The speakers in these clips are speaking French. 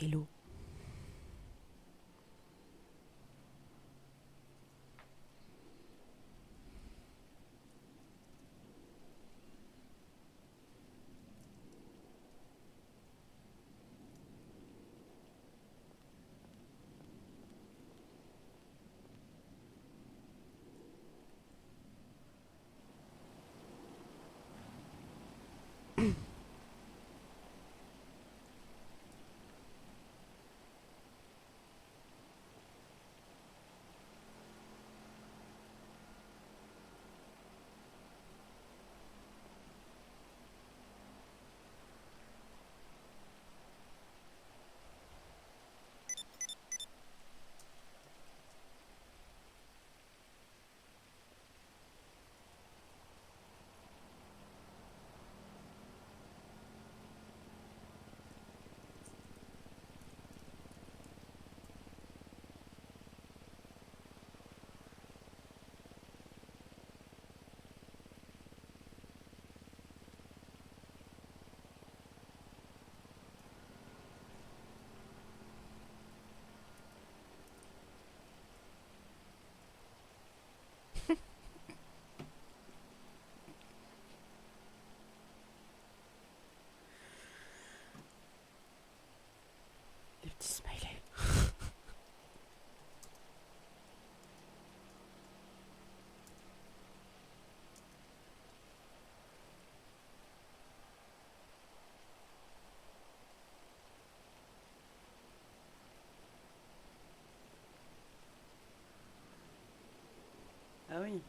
Hello. Le petit smiley. Ah oui.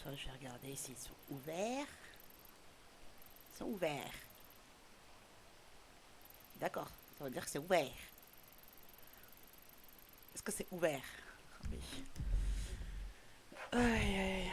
Soit je vais regarder s'ils sont ouverts. Ils sont ouverts. D'accord. Ça veut dire que c'est ouvert. Est-ce que c'est ouvert? Oui. Aïe, aïe.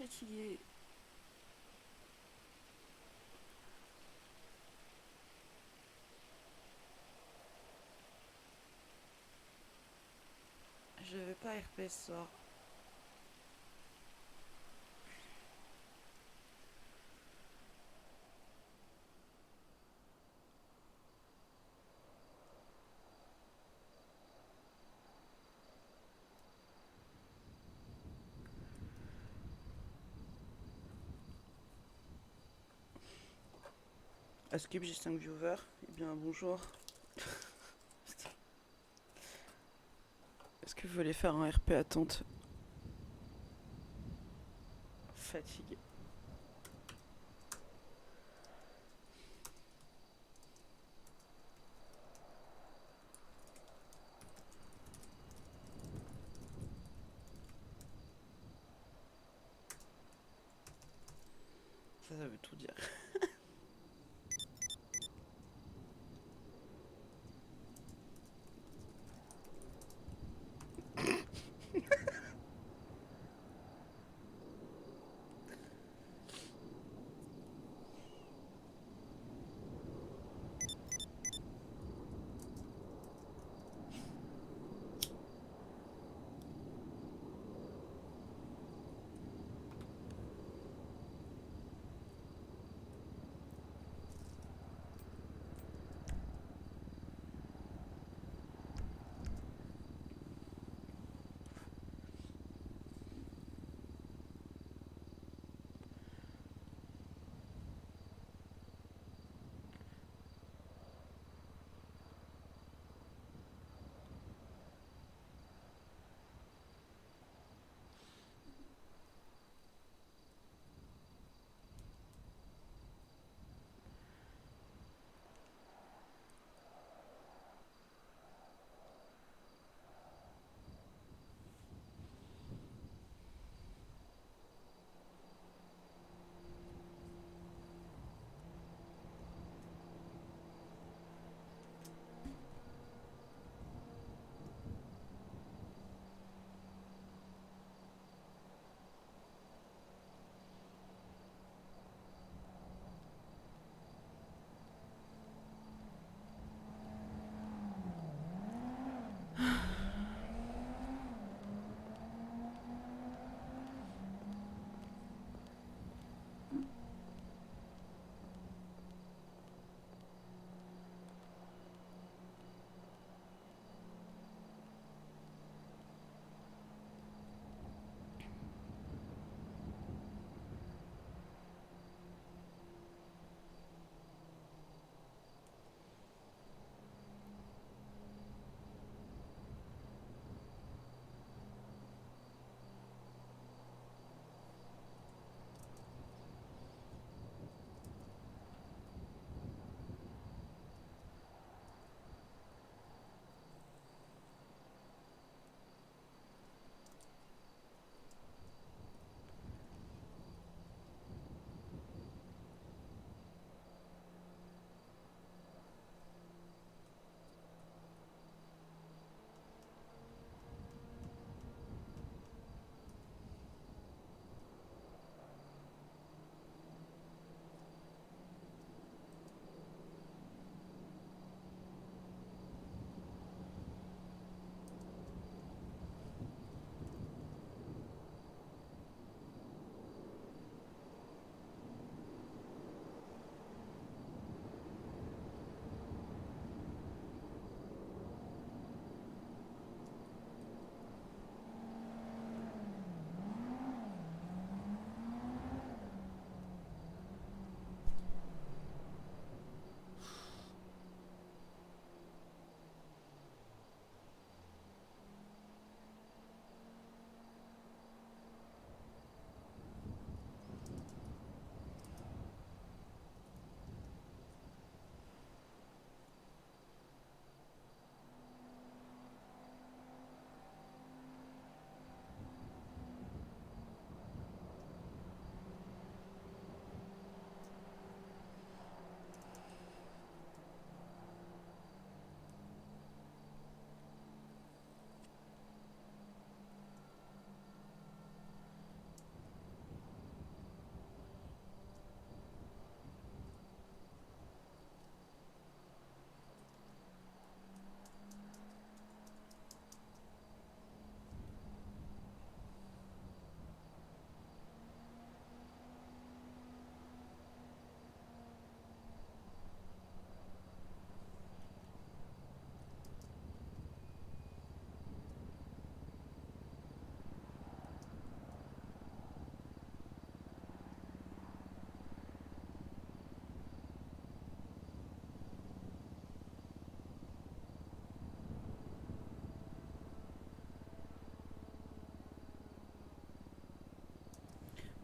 fatiguée. Je vais pas RP ce soir. À Skip, j'ai 5 viewers. Eh bien, bonjour. Est-ce que vous voulez faire un RP attente? Fatigué. Ça veut tout dire.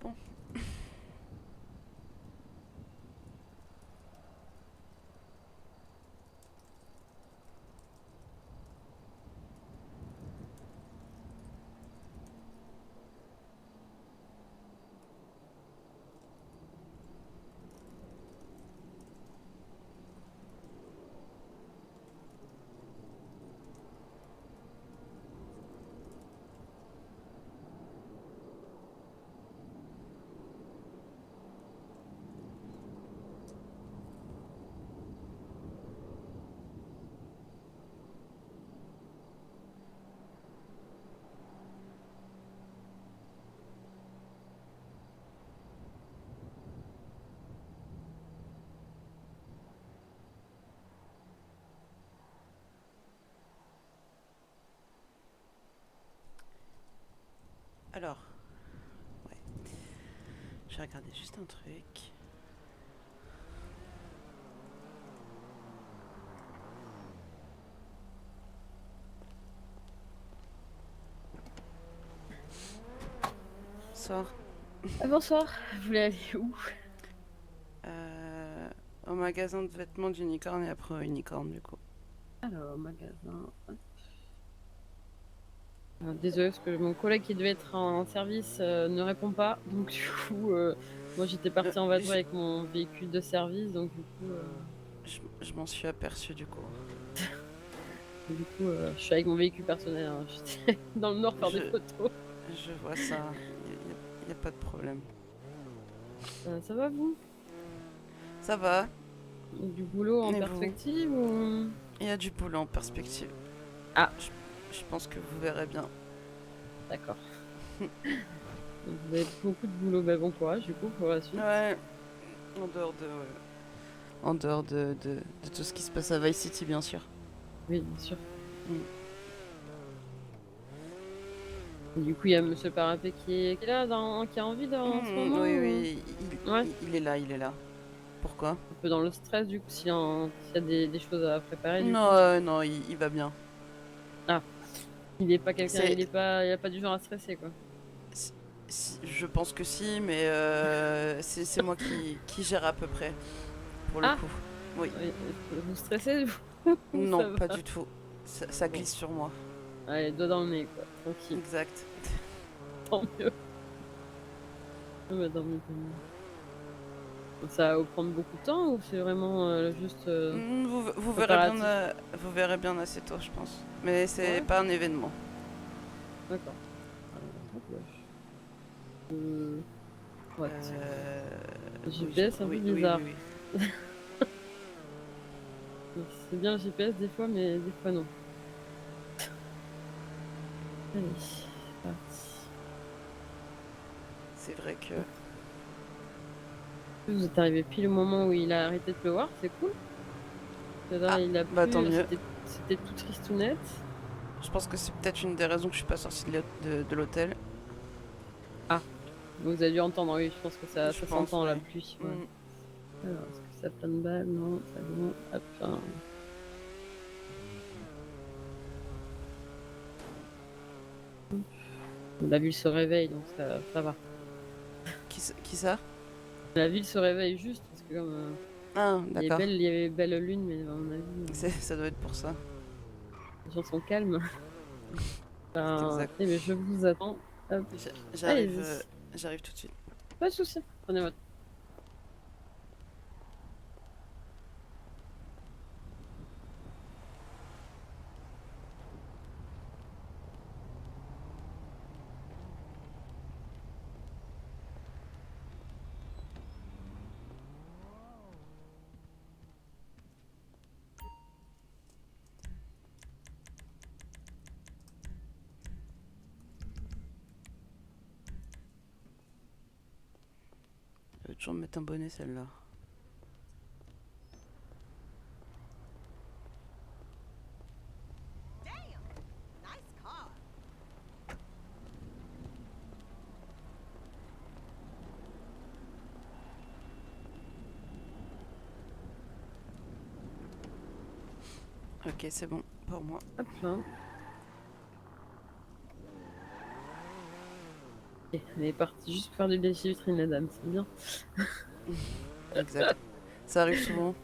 Bon. Alors, ouais. Je vais regarder juste un truc. Bonsoir. Ah, bonsoir, vous voulez aller où? Au magasin de vêtements d'unicorne et après au unicorne du coup. Alors, au magasin. Désolée, parce que mon collègue qui devait être en service ne répond pas. Donc, du coup, moi j'étais partie en vadrouille Je, avec mon véhicule de service. Donc, je m'en suis aperçue du coup. je suis avec mon véhicule personnel. Hein. J'étais dans le nord faire des Je, photos. je vois ça. Y a pas de problème. Ça va, vous? Ça va. Du boulot en Et vous? perspective ou... Il y a du boulot en perspective. Ah, Je, je pense que vous verrez bien. d'accord. Donc, vous avez beaucoup de boulot. Bah, bon courage, du coup, pour la suite. Ouais. En dehors de, ouais. En dehors de tout ce qui se passe à Vice City, bien sûr. Oui, bien sûr. Mm. Et du coup, il y a Monsieur Parapet qui est là, qui a envie en ce moment Oui, ou... oui, Ouais. il est là, il est là. Pourquoi? Un peu dans le stress, du coup, s'il y a des choses à préparer, du Non, coup. non, il va bien. Ah, il est pas quelqu'un, C'est, il a pas du genre à stresser, quoi. je pense que si, mais c'est moi qui gère à peu près, pour le Ah, coup. Oui. vous stressez, vous ou Non, ça pas va? du tout. Ça Bon, glisse sur moi. allez, doigt dans le nez, quoi. Tranquille, Exact. tant mieux. Ah bah, tant mieux, tant mieux. Ça va vous prendre beaucoup de temps ou c'est vraiment juste préparatif? Vous verrez bien assez tôt, je pense. Mais c'est Ouais, pas un événement. d'accord. Oh, bah, what? Le Oui, GPS, un peu oui, oui, bizarre. oui, C'est bien le GPS des fois, mais des fois non. Allez, c'est parti. c'est vrai que... Vous êtes arrivé pile au moment où il a arrêté de pleuvoir, c'est cool. Là, Ah, il a bah tant plu, mieux. c'était tout tristounette. Je pense que c'est peut-être une des raisons que je suis pas sortie de l'hôtel. Ah, vous avez dû entendre, oui, je pense que Je ça pense, s'entend la ouais. pluie. Ouais. Mm. Alors, est-ce que ça plein de balles? Non, ça bon. Hop, hein. La ville se réveille, donc ça va. Qui ça? La ville se réveille juste, parce que comme Ah, d'accord. il y avait belle lune, mais à mon avis, Ça doit être pour ça. les gens sont calmes. C'est exact. Eh mais je vous attends. Hop. J'arrive Allez-y, j'arrive tout de suite. pas de souci. Prenez votre. Elle veut toujours me mettre un bonnet, celle-là. Ok, c'est bon pour moi. Hop là. Elle est partie juste pour faire du lèche-vitrine, la dame, c'est bien. Exact. Ça arrive souvent.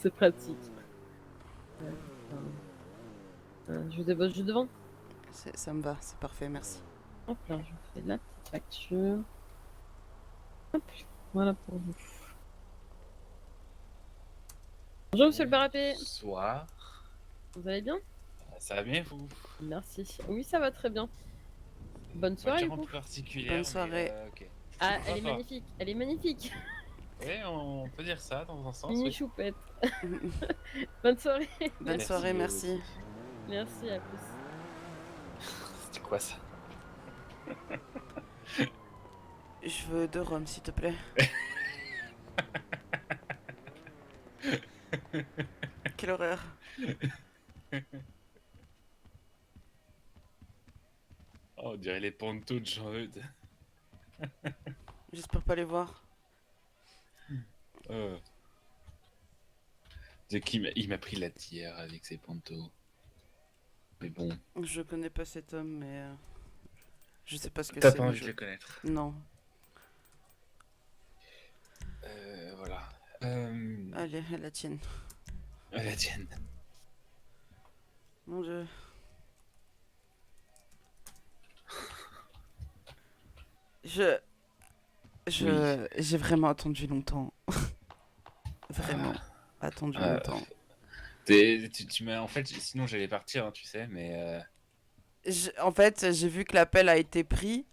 C'est pratique. Je débauche du devant. Ça me va, c'est parfait, merci. Hop là, je vous fais la petite facture. Hop, voilà pour vous. Bonjour monsieur le parapet. Bonsoir. Vous allez bien? Ça va bien vous? Merci. Oui, ça va très bien. Bonne soirée du Voiture un coup. peu particulière, Bonne mais soirée. ok. Ah, elle est Sympa. magnifique. Elle est magnifique. Oui, on peut dire ça dans un sens, Mini oui. choupette. Bonne soirée. Bonne Merci, soirée, vous merci. aussi. Merci, à plus. C'était quoi ça? Je veux 2 rhums, s'il te plaît. Quelle horreur. Oh, on dirait les pontos de Jean-Eudes. J'espère pas les voir. Euh. Il m'a pris la tire avec ses pontos. Mais bon. Je connais pas cet homme, mais je sais pas ce que T'as c'est. pas Mais envie de le connaître. Non. Voilà. Allez, la tienne. La tienne. Mon dieu. J'ai vraiment attendu longtemps. Vraiment attendu longtemps. Tu m'as en fait, sinon j'allais partir, hein, tu sais, mais En fait, j'ai vu que l'appel a été pris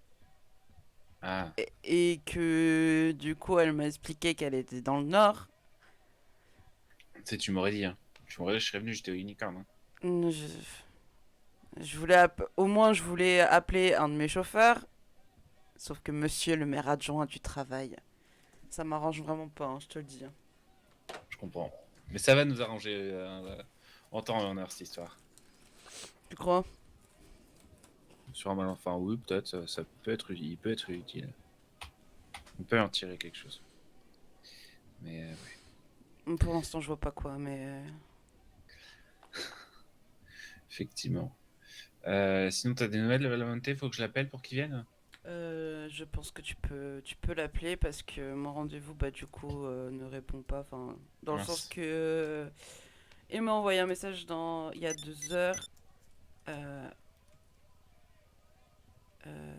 ah, et que du coup, elle m'a expliqué qu'elle était dans le nord. tu sais, tu m'aurais dit, hein. Tu m'aurais dit, je serais venu, j'étais au Unicorn, hein. Je, je voulais au moins je voulais appeler un de mes chauffeurs, sauf que monsieur le maire adjoint du travail, ça m'arrange vraiment pas, hein, je te le dis. Je comprends. Mais ça va nous arranger en temps et en heure cette histoire. Tu crois? Sur un mal, enfin oui, peut-être, ça peut être, il peut être utile. On peut en tirer quelque chose. Mais ouais, Pour l'instant, je vois pas quoi, mais effectivement. Sinon, t'as des nouvelles de Valenté? Faut que je l'appelle pour qu'il vienne? je pense que tu peux l'appeler parce que mon rendez-vous, bah du coup, ne répond pas. Enfin, dans le sens Mince. que il m'a envoyé un message il y a 2 heures. Euh, euh,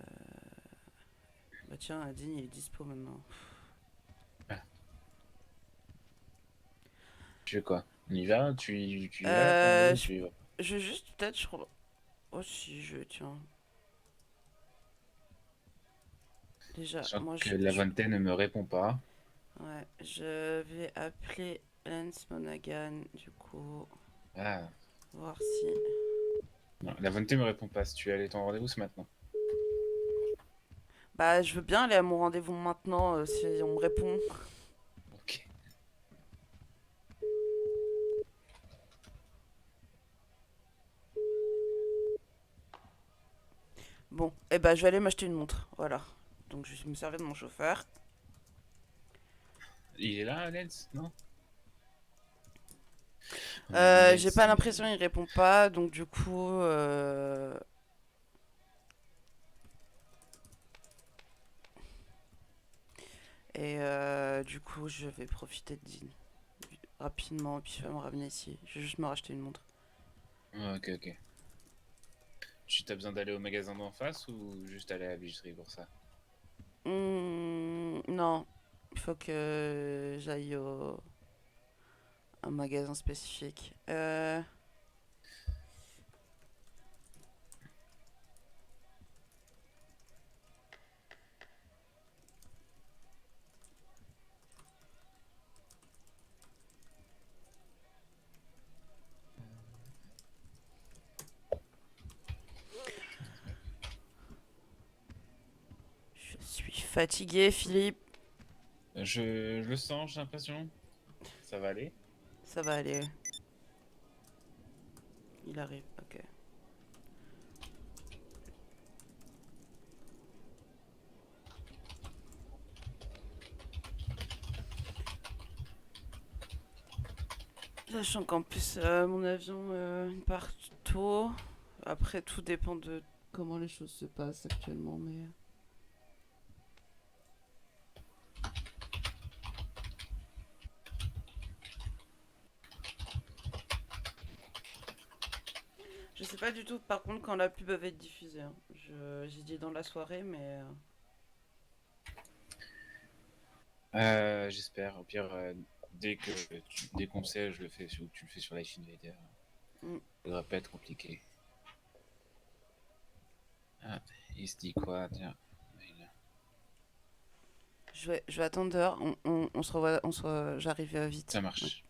Bah tiens, Adine, il est dispo maintenant. Ah, tu veux quoi? On y va? Tu y vas? Euh, Ou je, tu y vas? je vais juste peut-être. Oh si, tiens. Déjà, Sachant moi que Lavante ne me répond pas. ouais, je vais appeler Lance Monaghan du coup, Ah, voir si. non, Lavante me répond pas. Si tu es allé à ton rendez-vous, c'est maintenant. Bah, je veux bien aller à mon rendez-vous maintenant si on me répond. Ok. Bon, et bah, je vais aller m'acheter une montre. Voilà. Donc, je vais me servir de mon chauffeur. Il est là, Lens? Non? J'ai Lens, pas l'impression il répond pas, donc du coup. Et du coup, je vais profiter de Dean rapidement et puis je vais me ramener ici. Je vais juste me racheter une montre. Ok, ok. Tu as besoin d'aller au magasin d'en face ou juste aller à la bijouterie pour ça? Non, il faut que j'aille au un magasin spécifique. Je suis fatigué, Philippe. Je le sens, j'ai l'impression. Ça va aller? Ça va aller. Il arrive, ok. Sachant qu'en plus, mon avion il part tôt. Après, tout dépend de comment les choses se passent actuellement, mais. pas du tout par contre quand la pub va être diffusée. Hein. J'ai dit dans la soirée, mais. J'espère. Au pire, dès qu'on sait, je le fais, tu le fais sur Life Invader. Mm. Ça devrait pas être compliqué. Ah, il se dit quoi? Tiens. Je vais attendre dehors. On se revoit. J'arrive vite. Ça marche.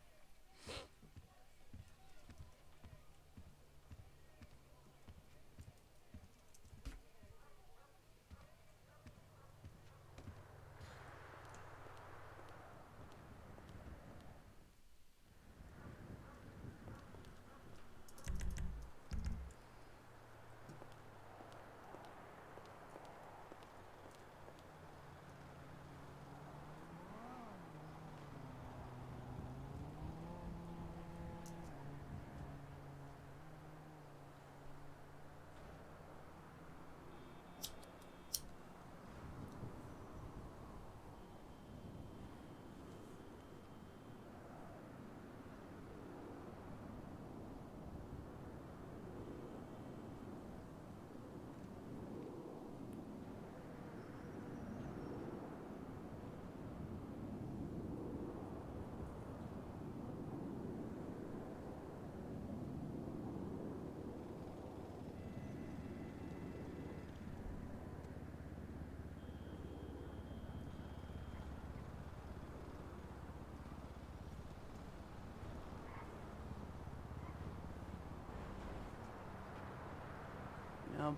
Il y a un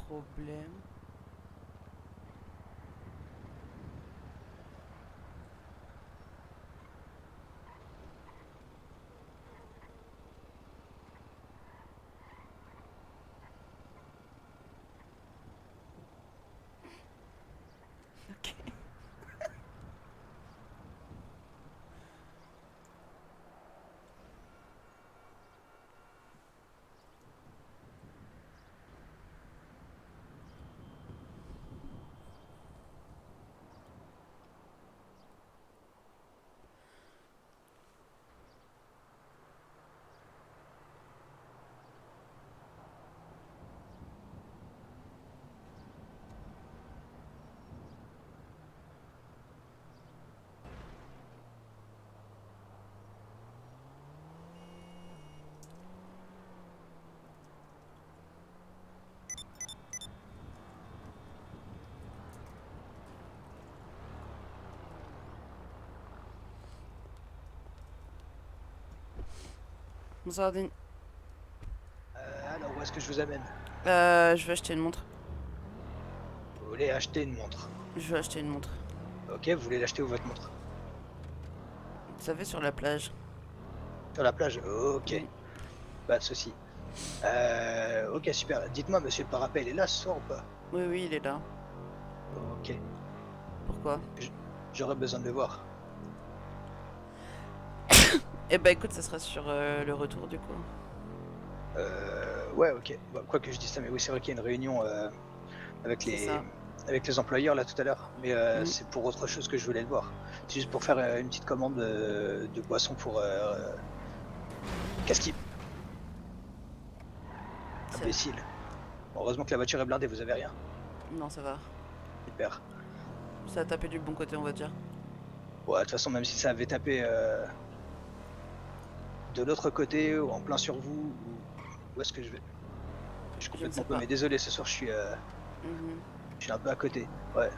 problème. Ok. Bonsoir, Dean. Alors, où est-ce que je vous amène? Je veux acheter une montre. Vous voulez acheter une montre? Je veux acheter une montre. Ok, vous voulez l'acheter où votre montre? Vous savez, sur la plage. Sur la plage? Ok, Mm. pas de souci. Ok, super. Dites-moi, monsieur le parapet, il est là ce soir ou pas? Oui, oui, il est là. Ok, Pourquoi? j'aurais besoin de le voir. Eh bah écoute, ça sera sur le retour du coup. Ouais, ok. Bah, quoi que je dise ça, mais oui, c'est vrai qu'il y a une réunion avec C'est les ça. avec les employeurs là tout à l'heure, mais Mm. c'est pour autre chose que je voulais le voir. C'est juste pour faire une petite commande de boisson pour. Qu'est-ce qui. Ça- Imbécile. Bon, heureusement que la voiture est blindée, vous avez rien. Non, ça va. Super. Ça a tapé du bon côté, on va dire. Ouais, de toute façon, même si ça avait tapé de l'autre côté ou en plein sur vous, où est-ce que je vais? Je suis Je ne sais complètement pas. paumé. Désolé, ce soir Mhm. je suis un peu à côté. Ouais.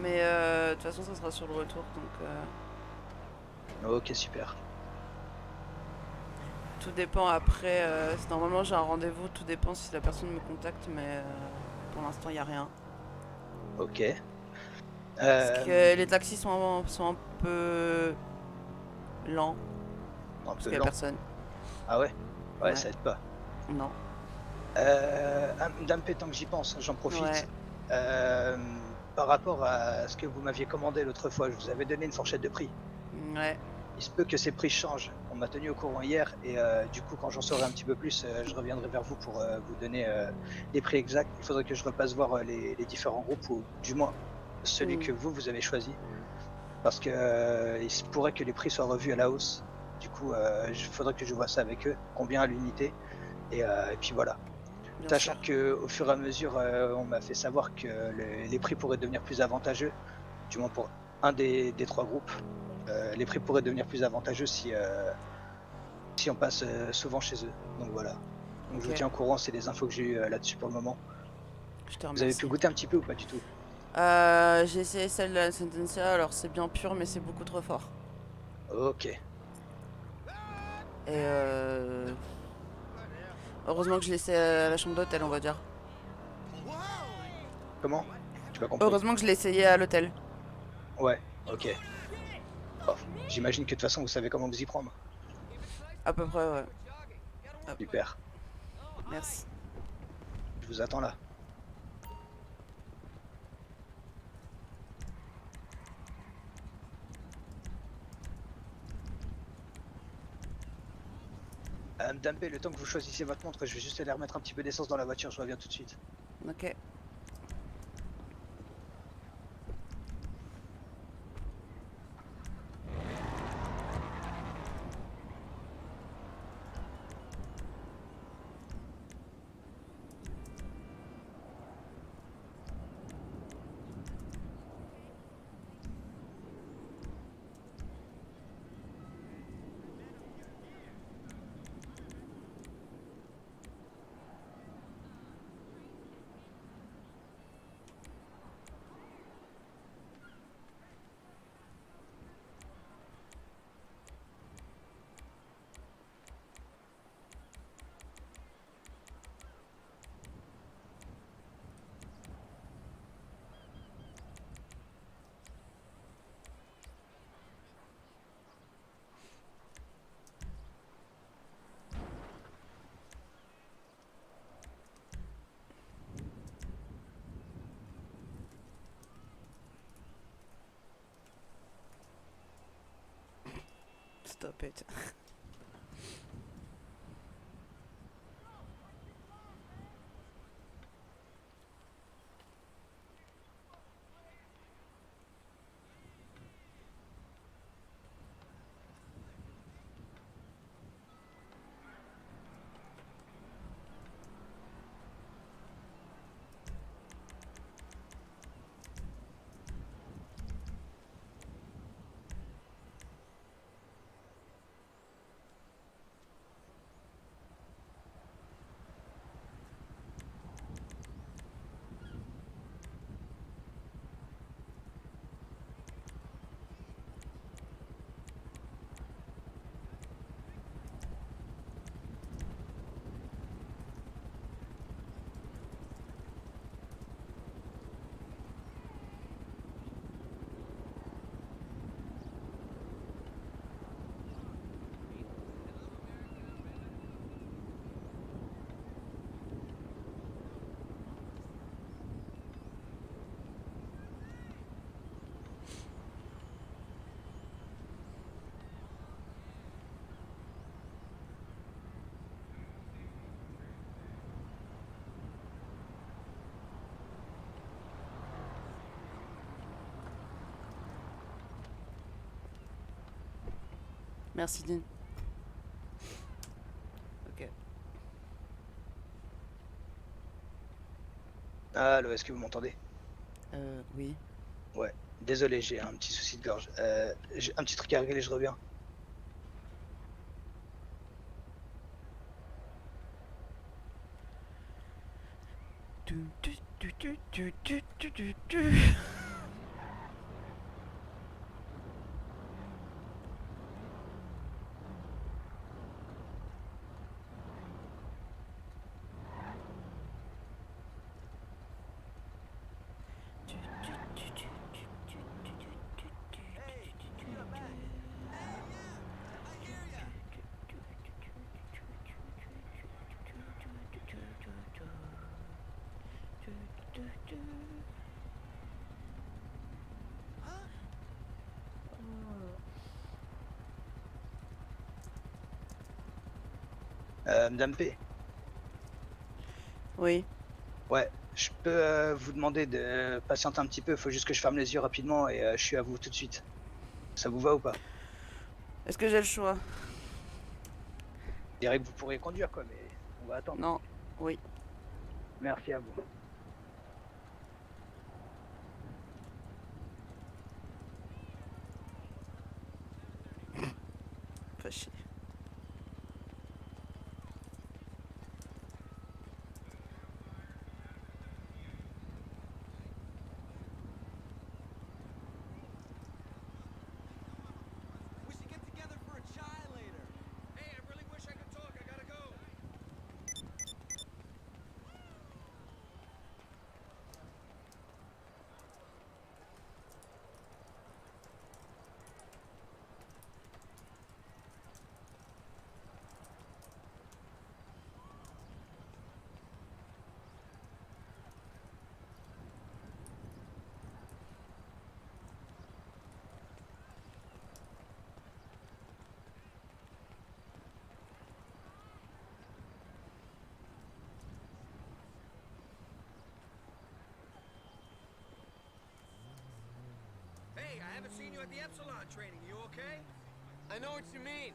Mais de toute façon, ça sera sur le retour, donc Ok, super. tout dépend après. Normalement, j'ai un rendez-vous, tout dépend si la personne me contacte, mais pour l'instant, il n'y a rien. Ok. Parce que les taxis sont un peu lents, Un parce peu qu'il n'y a lent. personne. Ah ouais? Ouais, Ouais, ça aide pas. non. Dame tant que j'y pense, j'en Ouais, profite. Par rapport à ce que vous m'aviez commandé l'autre fois, je vous avais donné une fourchette de prix. ouais. Il se peut que ces prix changent. On m'a tenu au courant hier et du coup, quand j'en saurai un petit peu plus, je reviendrai vers vous pour vous donner les prix exacts. Il faudrait que je repasse voir les différents groupes ou du moins celui Mm. que vous avez choisi parce que il se pourrait que les prix soient revus à la hausse. Du coup, il faudrait que je vois ça avec eux, combien à l'unité Et puis voilà. Bien Sachant sûr. que au fur et à mesure, on m'a fait savoir que les prix pourraient devenir plus avantageux, du moins pour un des 3 groupes. Les prix pourraient devenir plus avantageux si on passe, souvent chez eux. Donc voilà. Donc je vous Ok, tiens au courant, c'est les infos que j'ai eues, là-dessus pour le moment. je te Vous avez pu remercie. goûter un petit peu ou pas du tout? J'ai essayé celle de la Sentencia, alors c'est bien pur, mais c'est beaucoup trop fort. OK. Et heureusement que je l'ai laissé à la chambre d'hôtel, on va dire. Comment? J'ai pas compris. Heureusement que je l'ai essayé à l'hôtel. Ouais, OK. Bah, j'imagine que de toute façon vous savez comment vous y prendre. À peu près, ouais. Hop, Super, merci. je vous attends là. Madame P, le temps que vous choisissiez votre montre, je vais juste aller remettre un petit peu d'essence dans la voiture, je reviens tout de suite. Ok. Stop it. Merci, Dean. Ok. Allô, est-ce que vous m'entendez? Oui. Ouais, désolé, j'ai un petit souci de gorge. J'ai un petit truc à régler, je reviens. Tu, tu, tu, tu, tu, tu, tu, tu, tu. Madame P, Oui. ouais, je peux vous demander de patienter un petit peu, il faut juste que je ferme les yeux rapidement et je suis à vous tout de suite. Ça vous va ou pas? Est-ce que j'ai le choix? Je dirais que vous pourriez conduire quoi, mais On va attendre. Non, oui. Merci à vous. Pas chier. We should get together for a chai later. Hey, I really wish I could talk. I gotta go. Hey, I haven't seen you at the Epsilon training. You okay? I know what you mean.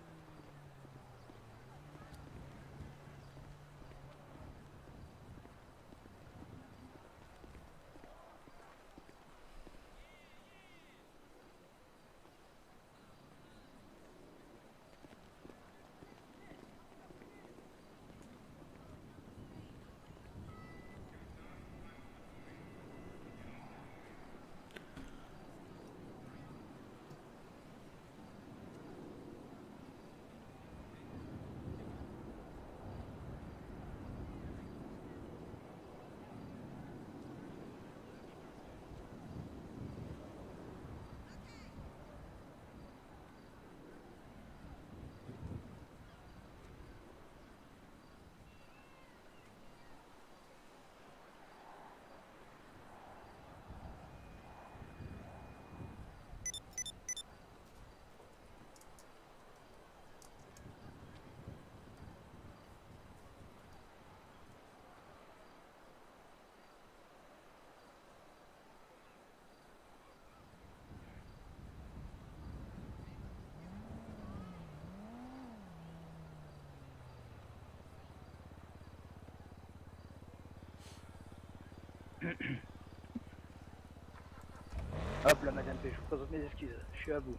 Hop là, madame P, je vous présente mes excuses. Je suis à vous.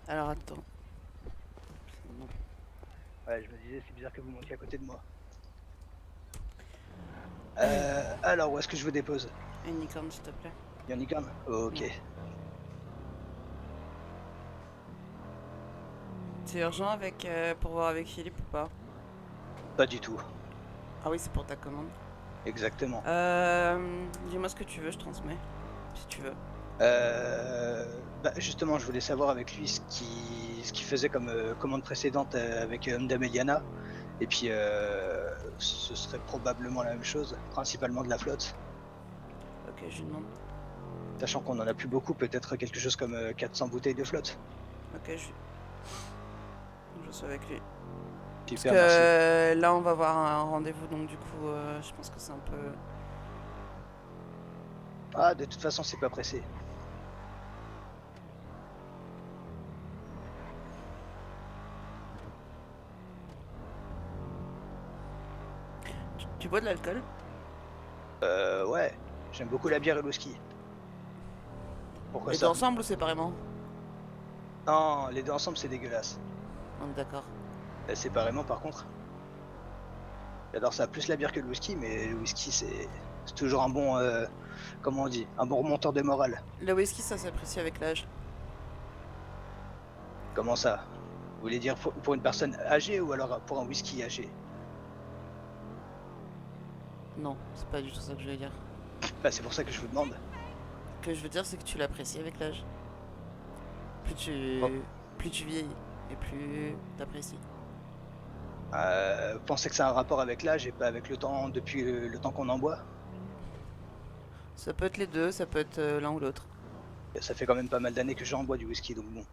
Alors attends. Non. Ouais, je me disais, c'est bizarre que vous montiez à côté de moi. Alors, où est-ce que je vous dépose? Unicorn, s'il te plaît. Unicorn? Ok. Non. C'est urgent avec, pour voir avec Philippe ou pas? Pas du tout. Ah oui, c'est pour ta commande. Exactement. Dis-moi ce que tu veux, je transmets. Si tu veux. Bah, justement, je voulais savoir avec lui ce qu'il faisait comme commande précédente avec Dame Eliana. Et puis, ce serait probablement la même chose, principalement de la flotte. Ok, je lui demande. Sachant qu'on en a plus beaucoup, peut-être quelque chose comme 400 bouteilles de flotte. Ok, je suis avec lui. Parce Super, que merci. là, on va avoir un rendez-vous, donc du coup, je pense que c'est un peu... Ah, de toute façon, c'est pas pressé. Tu bois de l'alcool? Ouais, j'aime beaucoup la bière et le whisky. Pourquoi Les deux ça? ensemble ou séparément? Non, les deux ensemble, c'est dégueulasse. On est d'accord. Séparément, par contre, j'adore ça. Plus la bière que le whisky, mais le whisky, c'est toujours un bon, comment on dit, un bon remonteur de morale. Le whisky, ça s'apprécie avec l'âge. Comment ça? Vous voulez dire pour une personne âgée ou alors pour un whisky âgé? Non, c'est pas du tout ça que je voulais dire. Bah, c'est pour ça que je vous demande. Ce que je veux dire, c'est que tu l'apprécies avec l'âge. Oh. Plus tu vieillis et plus t'apprécies. Pensez que ça a un rapport avec l'âge et pas avec le temps depuis le temps qu'on en boit? Ça peut être les deux, ça peut être l'un ou l'autre. Ça fait quand même pas mal d'années que j'en bois du whisky, donc bon.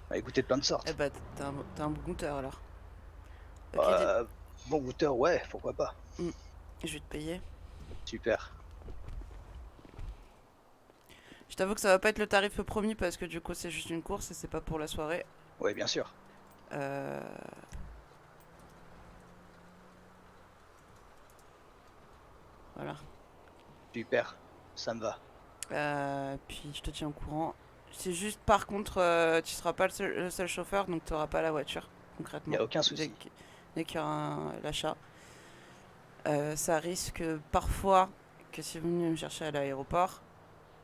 On a goûté de plein de sortes. Eh bah, t'es un bon goûteur alors. Ok, Bon goûteur, ouais, pourquoi pas. je vais te payer. Super. Je t'avoue que ça va pas être le tarif promis parce que du coup, c'est juste une course et c'est pas pour la soirée. Ouais, bien sûr. Euh, Voilà. Super, ça me va. Puis je te tiens au courant. C'est juste par contre, tu seras pas le seul chauffeur, donc tu n'auras pas la voiture, Il n'y concrètement. a aucun Dès souci. que- dès qu'il y aura l'achat. Ça risque parfois que si vous venez me chercher à l'aéroport,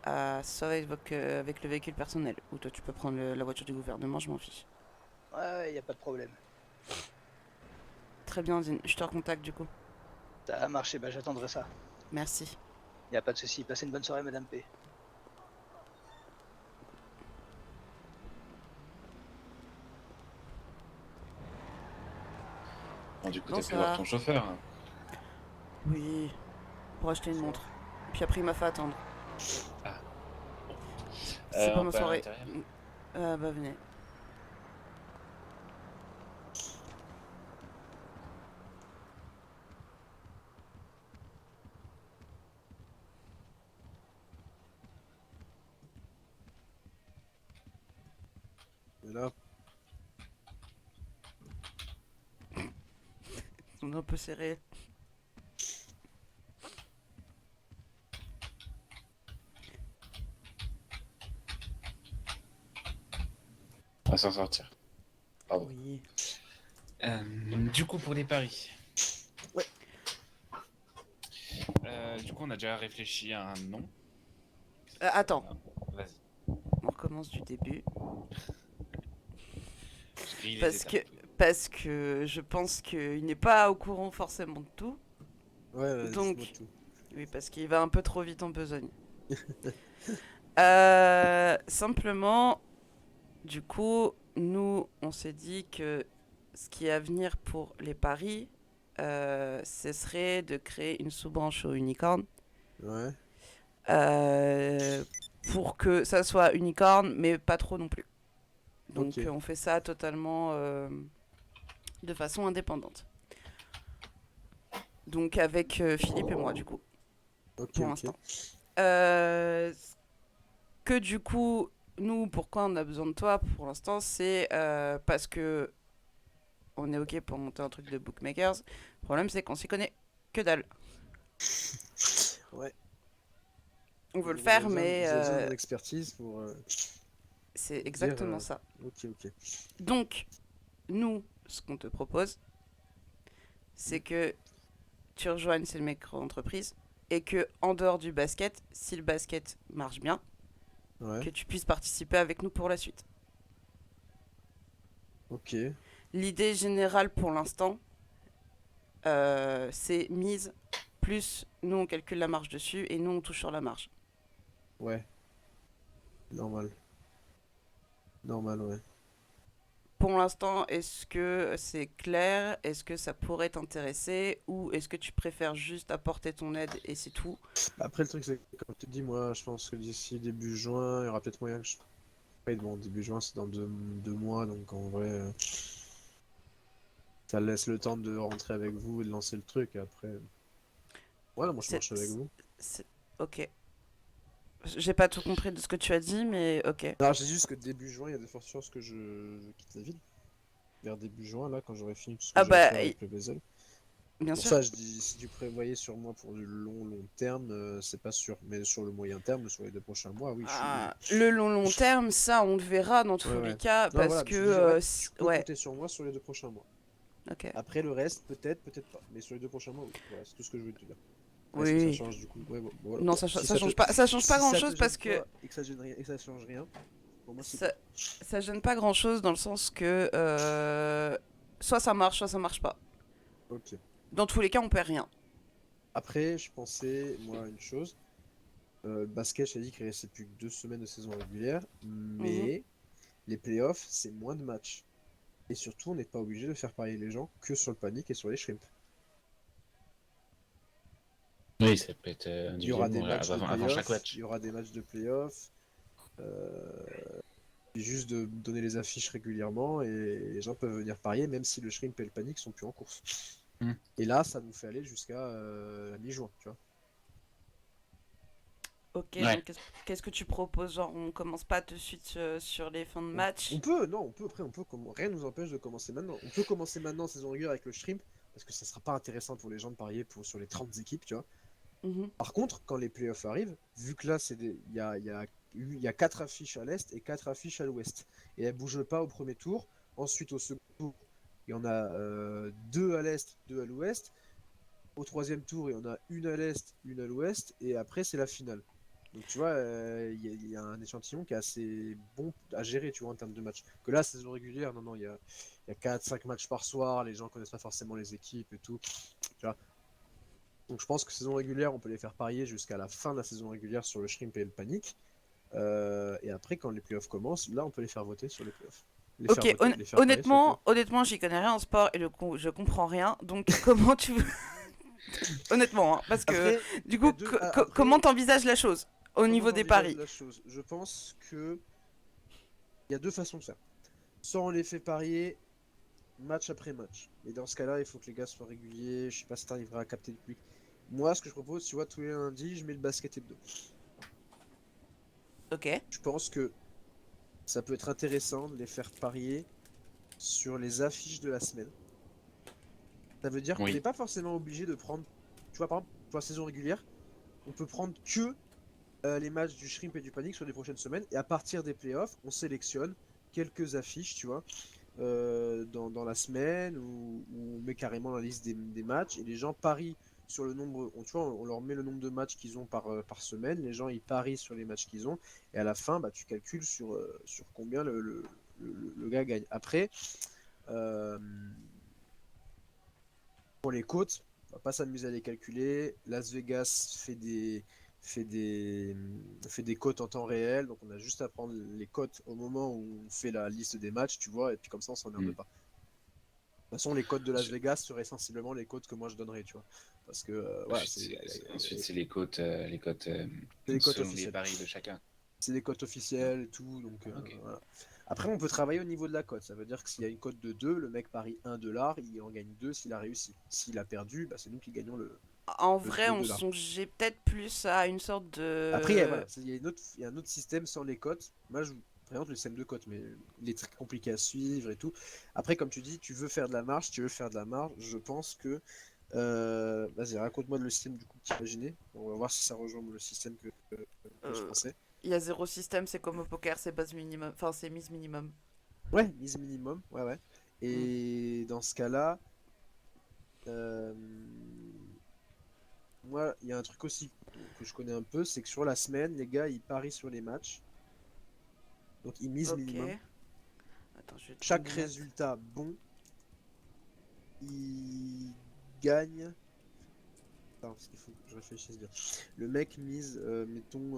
ça va avec le véhicule personnel. Ou toi tu peux prendre la voiture du gouvernement, je m'en fiche. Ouais, il n'y a pas de problème. Très bien, Zine. Je te recontacte du coup. Ça a marché, bah j'attendrai ça. Merci. Il n'y a pas de souci. Passez une bonne soirée, Madame P. Bon, du coup, t'as pu Bonsoir. voir ton chauffeur. Hein. Oui, pour acheter une montre. Puis après il m'a fait attendre. Ah. C'est pas On ma peut aller à soirée. l'intérieur. Bah venez. Et là, On est un peu serré. On va s'en sortir. Pardon. Oui. Du coup, pour les paris. Ouais. Du coup, on a déjà réfléchi à un nom. Attends, Vas-y. on recommence du début. Je grille les Parce étapes. parce que je pense qu'il n'est pas au courant forcément de tout. ouais, vas-y, Donc- dis-moi tout. Oui, parce qu'il va un peu trop vite en besogne. Simplement, du coup, nous, on s'est dit que ce qui est à venir pour les paris, ce serait de créer une sous-branche au unicorn. Ouais, euh, pour que ça soit unicorn, mais pas trop non plus. Donc Ok. on fait ça totalement de façon indépendante. Donc avec Philippe et moi, du coup, ok, pour ok. l'instant. Euh, que du coup, nous, pourquoi on a besoin de toi pour l'instant, c'est parce que on est ok pour monter un truc de bookmakers. Le problème, c'est qu'on s'y connaît que dalle. Ouais. On veut le Vous avez faire, besoin- mais Vous avez besoin de mon expertise pour c'est dire, exactement ça. Ok, ok. Donc, nous, ce qu'on te propose, c'est que tu rejoignes ces micro-entreprises et que en dehors du basket, si le basket marche bien, Ouais, que tu puisses participer avec nous pour la suite. ok. L'idée générale pour l'instant, c'est mise, plus nous on calcule la marge dessus et nous on touche sur la marge. Ouais. Normal. Normal, ouais. Pour l'instant, est-ce que c'est clair? Est-ce que ça pourrait t'intéresser? Ou est-ce que tu préfères juste apporter ton aide et c'est tout? Après, le truc, c'est que, comme tu dis, moi, je pense que d'ici début juin, il y aura peut-être moyen que je. Ouais, bon, début juin, c'est dans 2 mois, donc en vrai, ça laisse le temps de rentrer avec vous et de lancer le truc. Et après, ouais, moi, je C'est... marche avec vous. Ok. J'ai pas tout compris de ce que tu as dit, mais ok. Non, je dis juste que début juin, il y a de fortes chances que je quitte la ville. Vers début juin, là, quand j'aurai fini tout ce que Ah j'ai à bah, faire avec le Bezel. bien Pour sûr. ça, je dis, si tu prévoyais sur moi pour du long terme, c'est pas sûr. Mais sur le moyen terme, sur les 2 prochains mois, oui, je suis. Le long terme, ça, on le verra dans tous Ouais, les ouais. cas, Non, parce voilà, que... je dis, ouais, tu peux ouais, compter sur moi sur les 2 prochains mois. ok. Après, le reste, peut-être, peut-être pas. Mais sur les 2 prochains mois, oui. Voilà, c'est tout ce que je veux te dire. Est-ce que ça Oui. change du coup? Ouais, bon, voilà. Non, Si ça change pas, ça change pas si ça grand-chose te parce gêne que... pas et que ça gêne rien, et que ça change rien, pour moi, c'est Ça, bon. ça gêne pas grand-chose dans le sens que... soit ça marche, soit ça marche pas. Ok. Dans tous les cas, on perd rien. Après, je pensais, moi, à une chose. Le basket, je t'ai dit qu'il restait plus que 2 semaines de saison régulière, mais les playoffs, c'est moins de matchs. Et surtout, on n'est pas obligé de faire parier les gens que sur le panic et sur les shrimps. Oui, ça peut être Il y aura des individuellement matchs de avant chaque playoffs, il match. y aura des matchs de playoffs. C'est juste de donner les affiches régulièrement et les gens peuvent venir parier même si le shrimp et le panic sont plus en course. Et là, ça nous fait aller jusqu'à la mi-juin, tu vois. Ok, Ouais. donc qu'est-ce que tu proposes? Genre, on commence pas tout de suite sur les fins de match? On peut, non, on peut, après, rien nous empêche de commencer maintenant. On peut commencer maintenant en saison régulière avec le shrimp, parce que ça sera pas intéressant pour les gens de parier sur les 30 équipes, tu vois. Mhm. Par contre, quand les playoffs arrivent, vu que là, il y a 4 affiches à l'est et 4 affiches à l'ouest, et elles bougent pas au premier tour. Ensuite, au second tour, il y en a 2 à l'est, 2 à l'ouest. Au troisième tour, il y en a une à l'est, une à l'ouest, et après, c'est la finale. Donc, tu vois, il y a un échantillon qui est assez bon à gérer, tu vois, en termes de matchs. Que là, saison régulière, non, il y a 4-5 matchs par soir, les gens connaissent pas forcément les équipes et tout. Tu vois. Donc, je pense que saison régulière, on peut les faire parier jusqu'à la fin de la saison régulière sur le shrimp et le panic. Et après, quand les playoffs commencent, là, on peut les faire voter sur les playoffs. Ok, Les faire parier sur les playoffs. honnêtement, j'y connais rien en sport et je comprends rien. Donc, comment tu veux. Honnêtement, hein, parce que Après, du il y a coup, après, comment t'envisages la chose au comment niveau des j'envisage paris? la chose? Je pense que il y a 2 façons de faire. Soit on les fait parier match après match. Et dans ce cas-là, il faut que les gars soient réguliers. Je sais pas si t'arriveras à capter le public. Moi, ce que je propose, tu vois, tous les lundis, je mets le basket hebdo. Ok. Je pense que ça peut être intéressant de les faire parier sur les affiches de la semaine. Ça veut dire qu'on Oui. n'est pas forcément obligé de prendre, tu vois, par exemple, pour la saison régulière, on peut prendre que les matchs du Shrimp et du Panic sur les prochaines semaines. Et à partir des playoffs, on sélectionne quelques affiches, tu vois, dans la semaine où on met carrément la liste des matchs et les gens parient sur le nombre, tu vois, on leur met le nombre de matchs qu'ils ont par semaine, les gens ils parient sur les matchs qu'ils ont et à la fin bah, tu calcules sur combien le gars gagne. Après, euh, pour les côtes, on va pas s'amuser à les calculer. Las Vegas fait des, fait des cotes en temps réel, donc on a juste à prendre les cotes au moment où on fait la liste des matchs, tu vois, et puis comme ça on s'emmerde Mm. pas. De toute façon, les codes de Las Je- Vegas seraient sensiblement les codes que moi je donnerais, tu vois. Parce que, voilà, Ensuite, c'est les cotes c'est les codes selon les officielles. paris de chacun. C'est des cotes officielles et tout, donc Ok. voilà. Après, on peut travailler au niveau de la cote. Ça veut dire que s'il y a une cote de 2, le mec parie 1 $, il en gagne 2 s'il a réussi. S'il a perdu, bah, c'est nous qui gagnons En vrai, le on dollar. songeait peut-être plus à une sorte Après, de. voilà, il y a un autre système sans les cotes. Moi, je vous présente le système de cotes, mais il est très compliqué à suivre et tout. Après, comme tu dis, tu veux faire de la marge, tu veux faire de la marge. Je pense que. Vas-y, raconte-moi le système du coup que tu imaginais. On va voir si ça rejoint le système que je euh, pensais. Il y a zéro système, c'est comme au poker, c'est base minimum. Enfin, c'est mise minimum. Ouais, mise minimum, ouais, ouais. Mm. Et dans ce cas-là, euh, moi, il y a un truc aussi que je connais un peu, c'est que sur la semaine, les gars, ils parient sur les matchs. Donc, ils misent Ok. minimum. Attends, je vais te prendre Chaque des notes. résultat bon, ils gagnent. Attends, parce qu'il faut que je réfléchisse bien. Le mec mise, mettons.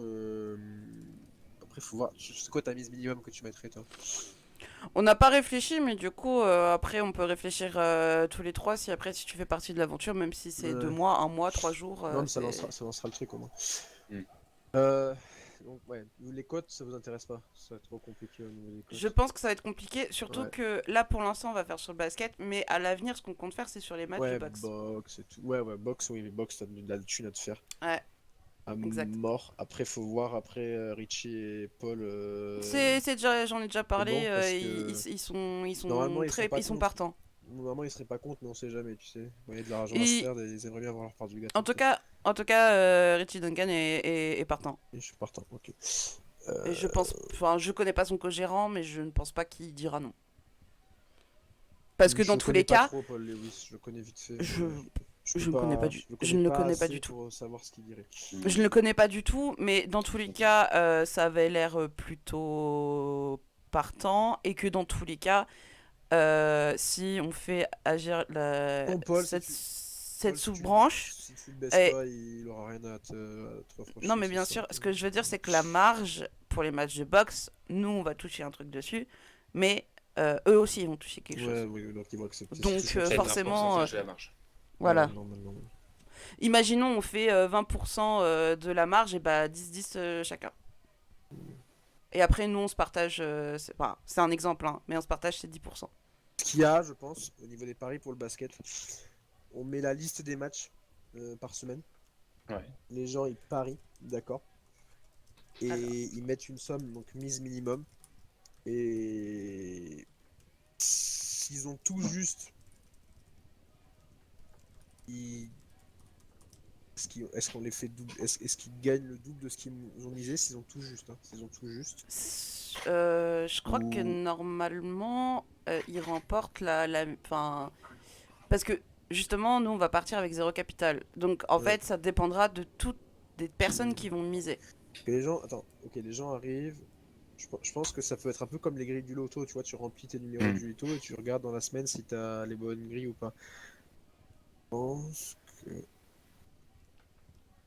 Après, faut voir. C'est quoi ta mise minimum que tu mettrais, toi? On n'a pas réfléchi, mais du coup, après, on peut réfléchir tous les trois si après, si tu fais partie de l'aventure, même si c'est deux Ouais. mois, un mois, 3 jours, Non, mais c'est. ça lancera le truc au moins. Mm. Euh, donc, ouais, les cotes, ça vous intéresse pas? Ça va être trop compliqué au niveau des Je cotes. pense que ça va être compliqué, surtout Ouais, que là, pour l'instant, on va faire sur le basket, mais à l'avenir, ce qu'on compte faire, c'est sur les matchs du ouais, box. box et tout. Ouais, ouais, box, oui, mais box, t'as de la thune à te faire. Ouais, À exact. mort. Après, faut voir, après, Richie et Paul, C'est déjà, j'en ai déjà c'est parlé, bon, parce que normalement, ils sont partants. Normalement, ils seraient pas contre, mais on sait jamais, tu sais. Il y a de l'argent à se Et faire, ils aimeraient bien avoir leur part du gâteau, peut-être. en tout cas, Richie Duncan est partant. Et je suis partant, ok. Et je Euh, pense, enfin, je connais pas son co-gérant, mais je ne pense pas qu'il dira non. Parce que je dans le tous connais les pas cas, trop, Paul Lewis. Je le connais vite fait, je, mais je ne connais pas je le je connais ne le pas connais pas assez du tout. pour savoir ce qu'il dirait. Je ne le connais pas du tout, mais dans tous les Ok. cas, ça avait l'air plutôt partant et que dans tous les cas, si on fait agir Bon, Paul, cette Paul, si tu le, sous-branche, si tu le baisses et- pas, il aura rien à te non reprocher, mais c'est bien ça. sûr, ce que je veux dire c'est que la marge pour les matchs de boxe, nous on va toucher un truc dessus, mais eux aussi ils vont toucher quelque Ouais, chose. oui, donc ils vont accepter. C'est Donc toujours comme ça. Peut-être un forcément, pourcentage de la marge. Ouais, voilà. normalement. Imaginons on fait 20% de la marge et bah 10-10 chacun. Et après nous on se partage, c'est un exemple, hein, mais on se partage ces 10%. Ce qu'il y a, je pense, au niveau des paris pour le basket, on met la liste des matchs par semaine. Ouais. Les gens, ils parient, d'accord. Et Alors. ils mettent une somme, donc mise minimum. Et s'ils ont tout juste, ils- est-ce qu'on les fait double, est-ce qu'ils gagnent le double de ce qu'ils ont misé s'ils ont tout juste, hein, s'ils ont tout juste. Je crois que Ou normalement, ils remportent enfin, parce que justement, nous, on va partir avec zéro capital. Donc, en ouais. fait, ça dépendra de toutes des personnes qui vont miser. Que les gens, attends, ok, les gens arrivent. Je pense que ça peut être un peu comme les grilles du loto, tu vois, tu remplis tes numéros Hmm. du loto et tu regardes dans la semaine si t'as les bonnes grilles ou pas. Je pense que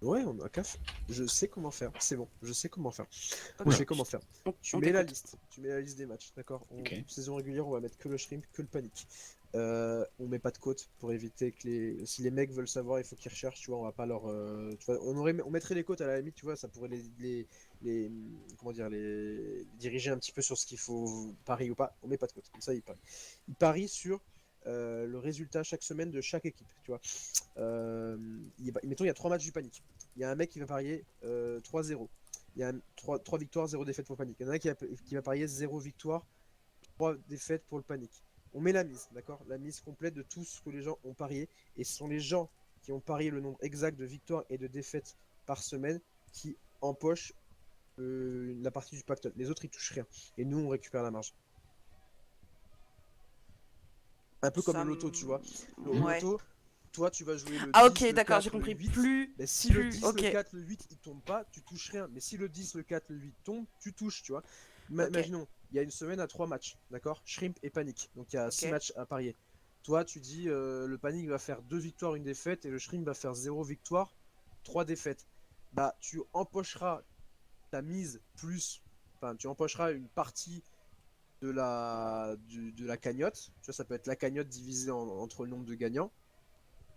ouais, on a qu'à je sais comment faire, c'est bon, je sais comment faire. Ok, Je sais comment faire. Tu on mets la t'écoute. liste, tu mets la liste des matchs, d'accord? Ok. Saison régulière, on va mettre que le shrimp, que le panique. On met pas de côte pour éviter que si les mecs veulent savoir, il faut qu'ils recherchent, tu vois, on va pas leur. Tu vois, on mettrait les côtes à la limite, tu vois, ça pourrait comment dire, les diriger un petit peu sur ce qu'il faut parier ou pas. On met pas de côte, comme ça ils parient. Ils parient sur le résultat chaque semaine de chaque équipe, tu vois. Mettons, il y a 3 matchs du panique. Il y a un mec qui va parier 3-0. Il y a 3 victoires, 0 défaite pour le panique. Il y en a un qui va parier 0 victoire, 3 défaites pour le panique. On met la mise, d'accord? La mise complète de tout ce que les gens ont parié. Et ce sont les gens qui ont parié le nombre exact de victoires et de défaites par semaine qui empochent la partie du pactole. Les autres, ils touchent rien. Et nous, on récupère la marge. Un peu comme Ça le loto, tu vois. Au Ouais. loto, toi, tu vas jouer le Ah, ok, 10, le d'accord, j'ai 4, le compris. 8. Plus, Mais si le plus, 10, le ok, 4, le 8, ils tombent pas, tu touches rien. Mais si le 10, le 4, le 8 tombent, tu touches, tu vois. ok, Imaginons, il y a une semaine à 3 matchs, d'accord? Shrimp et Panic. Donc il y a 6 ok. matchs à parier. Toi, tu dis, le Panic va faire 2 victoires, une défaite, et le Shrimp va faire 0 victoire, 3 défaites. Bah, tu empocheras ta mise plus. Enfin, tu empocheras une partie de la cagnotte. Tu vois, ça peut être la cagnotte divisée entre le nombre de gagnants,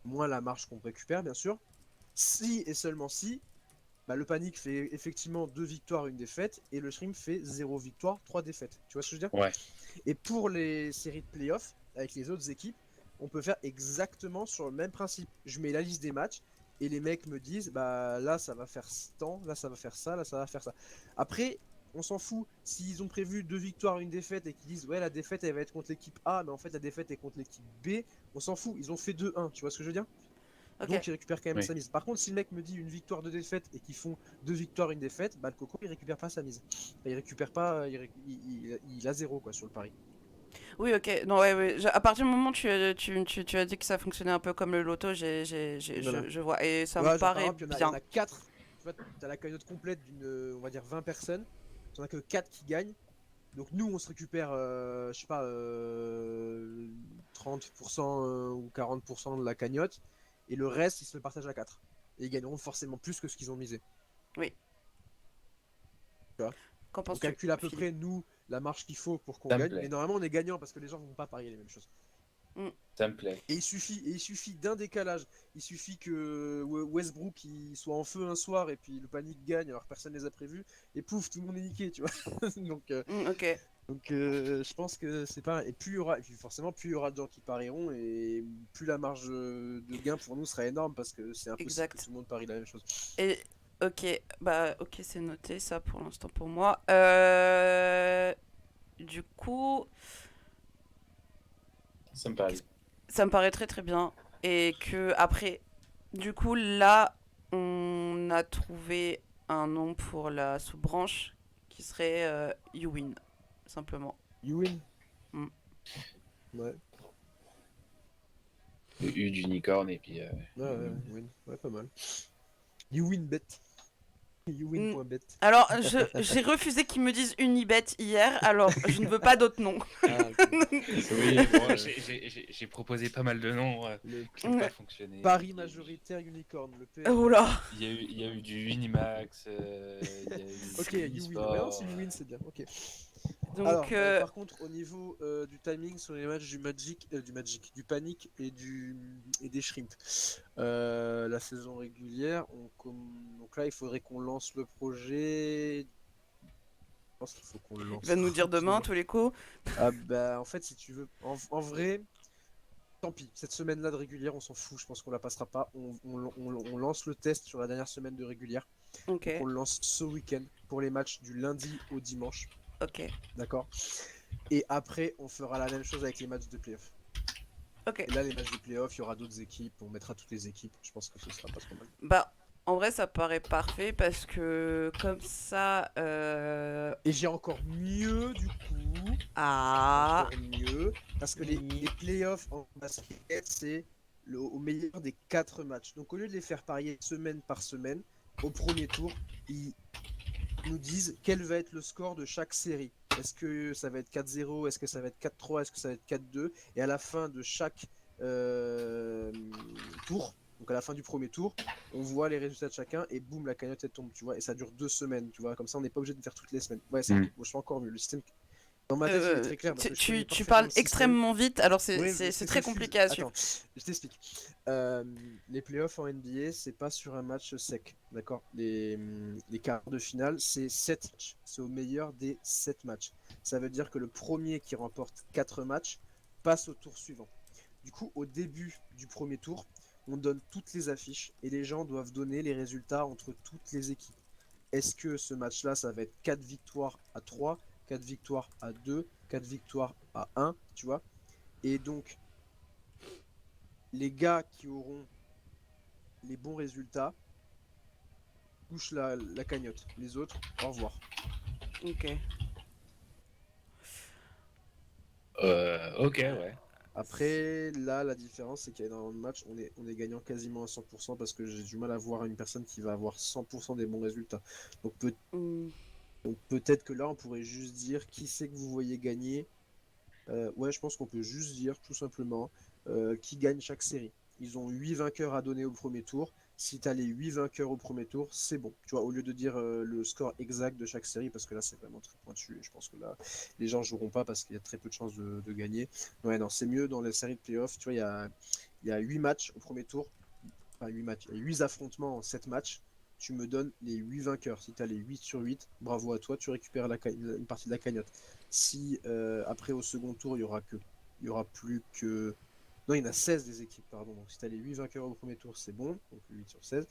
moins la marge qu'on récupère, bien sûr. Si et seulement si, bah, le panique fait effectivement 2 victoires, une défaite, et le shrimp fait 0 victoire, 3 défaites. Tu vois ce que je veux dire? Ouais. Et pour les séries de playoffs, avec les autres équipes, on peut faire exactement sur le même principe. Je mets la liste des matchs, et les mecs me disent, bah là ça va faire tant, là ça va faire ça, là ça va faire ça. Après, on s'en fout. S'ils ont prévu 2 victoires, une défaite, et qu'ils disent, ouais, la défaite elle va être contre l'équipe A, mais en fait la défaite est contre l'équipe B, on s'en fout. Ils ont fait 2-1, tu vois ce que je veux dire? Ok. Donc il récupère quand même Oui. sa mise. Par contre, si le mec me dit une victoire, deux défaites et qu'ils font 2 victoires, une défaite, bah le coco il récupère pas sa mise. Il récupère pas, il a 0 quoi sur le pari. Oui, ok. Non, ouais, ouais. À partir du moment où tu as dit que ça fonctionnait un peu comme le loto, Voilà. je vois. Et ça me Voilà, genre par paraît exemple, il y en bien. a 4. Tu vois, t'as la cagnotte complète d'une, on va dire 20 personnes. T'en as que 4 qui gagnent. Donc nous, on se récupère, je sais pas, 30% ou 40% de la cagnotte. Et le reste, ils se le partagent à 4. Et ils gagneront forcément plus que ce qu'ils ont misé. Oui. Tu vois. Qu'en On penses-tu, calcule à peu Philippe? près, nous, la marge qu'il faut pour qu'on Ça me gagne. Mais plaît. normalement, on est gagnant parce que les gens vont pas parier les mêmes choses. Hmm. Ça me plaît. Et il suffit d'un décalage. Il suffit que Westbrook il soit en feu un soir et puis le panique gagne alors que personne ne les a prévus. Et pouf, tout le monde est niqué, tu vois. donc, Ok. je pense que c'est pas. Et plus il y aura, et puis forcément, plus il y aura de gens qui parieront et plus la marge de gain pour nous sera énorme parce que c'est impossible que Exact. tout le monde parie la même chose. Et ok, bah ok, c'est noté ça pour l'instant pour moi. Du coup, Ça me paraît qu'est-ce- bien. ça me paraît très très bien. Et que après, du coup, là, on a trouvé un nom pour la sous-branche qui serait You Win, simplement. You win? Hmm. Ouais, Le U d'unicorne et puis. ouais, win. Ouais, pas mal. You win bet. Hmm. YouWin.bet. Alors, j'ai refusé qu'ils me disent Unibet hier, alors je ne veux pas d'autres noms. Ah, ok. Oui, Ouais, bon, j'ai proposé pas mal de noms le qui n'ont pas fonctionné. Paris Il y a eu- majoritaire unicorn, le Oh PMU. là. il y a eu du Unimax, il y a eu Ok, du you win. Ouais, non, si e-sport. you win, c'est bien. Ok. Donc, Alors, par contre, au niveau du timing sur les matchs du Panic et des Shrimp, la saison régulière, donc là, il faudrait qu'on lance le projet. Je pense qu'il faut qu'on le il lance va nous dire demain rapidement. tous les coups. Ah bah, en fait, si tu veux, en vrai, tant pis, cette semaine-là de régulière, on s'en fout, je pense qu'on la passera pas. On lance le test sur la dernière semaine de régulière. Ok, Donc on le lance ce week-end pour les matchs du lundi au dimanche. ok, D'accord. Et après, on fera la même chose avec les matchs de playoff. ok. Et là, les matchs de playoff, il y aura d'autres équipes, on mettra toutes les équipes. Je pense que ce sera pas trop mal. Bah, en vrai, ça paraît parfait parce que comme ça. Et j'ai encore mieux du coup. Ah, Encore mieux. Parce que les playoffs en basket, c'est au meilleur des 4 matchs. Donc au lieu de les faire parier semaine par semaine, au premier tour, ils nous disent quel va être le score de chaque série. Est-ce que ça va être 4-0? Est-ce que ça va être 4-3? Est-ce que ça va être 4-2? Et à la fin de chaque tour, donc à la fin du premier tour, on voit les résultats de chacun et boum, la cagnotte elle tombe, tu vois. Et ça dure 2 semaines, tu vois. Comme ça, on n'est pas obligé de faire toutes les semaines. Ouais, Mm. je suis encore mieux. Le système, dans ma tête, il est très clair parce que je connais tu parfaitement parles le système. extrêmement vite, alors Oui, c'est très compliqué à suivre. Attends, je t'explique. Les playoffs en NBA, c'est pas sur un match sec, d'accord? Les quarts de finale, c'est 7 matchs. C'est au meilleur des 7 matchs. Ça veut dire que le premier qui remporte 4 matchs passe au tour suivant. Du coup, au début du premier tour, on donne toutes les affiches et les gens doivent donner les résultats entre toutes les équipes. Est-ce que ce match-là, ça va être 4 victoires à 3, 4 victoires à 2, 4 victoires à 1, tu vois? Et donc, les gars qui auront les bons résultats touchent la cagnotte. Les autres, au revoir. Ok. Ok, ouais. Après, là, la différence, c'est qu'il y a énormément de matchs, on est gagnant quasiment à 100% parce que j'ai du mal à voir une personne qui va avoir 100% des bons résultats. Donc, Hmm. peut-être que là, on pourrait juste dire qui c'est que vous voyez gagner. Ouais, je pense qu'on peut juste dire tout simplement qui gagne chaque série. Ils ont 8 vainqueurs à donner au premier tour. Si tu as les 8 vainqueurs au premier tour, c'est bon. Tu vois, au lieu de dire le score exact de chaque série, parce que là, c'est vraiment très pointu. Et je pense que là, les gens joueront pas parce qu'il y a très peu de chances de gagner. Ouais, non, c'est mieux dans les séries de playoffs. Tu vois, il y a 8 matchs au premier tour. Enfin, 8 matchs. Il y a 8 affrontements en 7 matchs. Tu me donnes les 8 vainqueurs. Si tu as les 8 sur 8, bravo à toi, tu récupères une partie de la cagnotte. Si après au second tour, il y aura plus que. Non, il y en a 16 des équipes, pardon. Donc si tu as les 8 vainqueurs au premier tour, c'est bon. Donc 8 sur 16.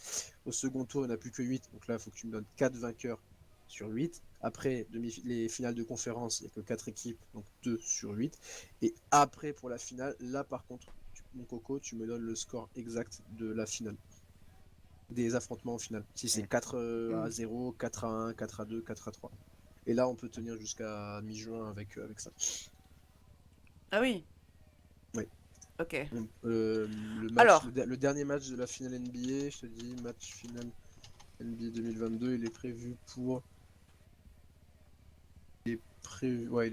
Au second tour, il n'y en a plus que 8. Donc là, il faut que tu me donnes 4 vainqueurs sur 8. Après, les finales de conférence, il n'y a que 4 équipes, donc 2 sur 8. Et après, pour la finale, là par contre, mon coco, tu me donnes le score exact de la finale. Des affrontements en finale. Si c'est 4 à 0, 4 à 1, 4 à 2, 4 à 3. Et là, on peut tenir jusqu'à mi-juin avec ça. Ah oui. Oui. Ok. Le match, Alors. le dernier match de la finale NBA, je te dis, match final NBA 2022, il est prévu pour. Il est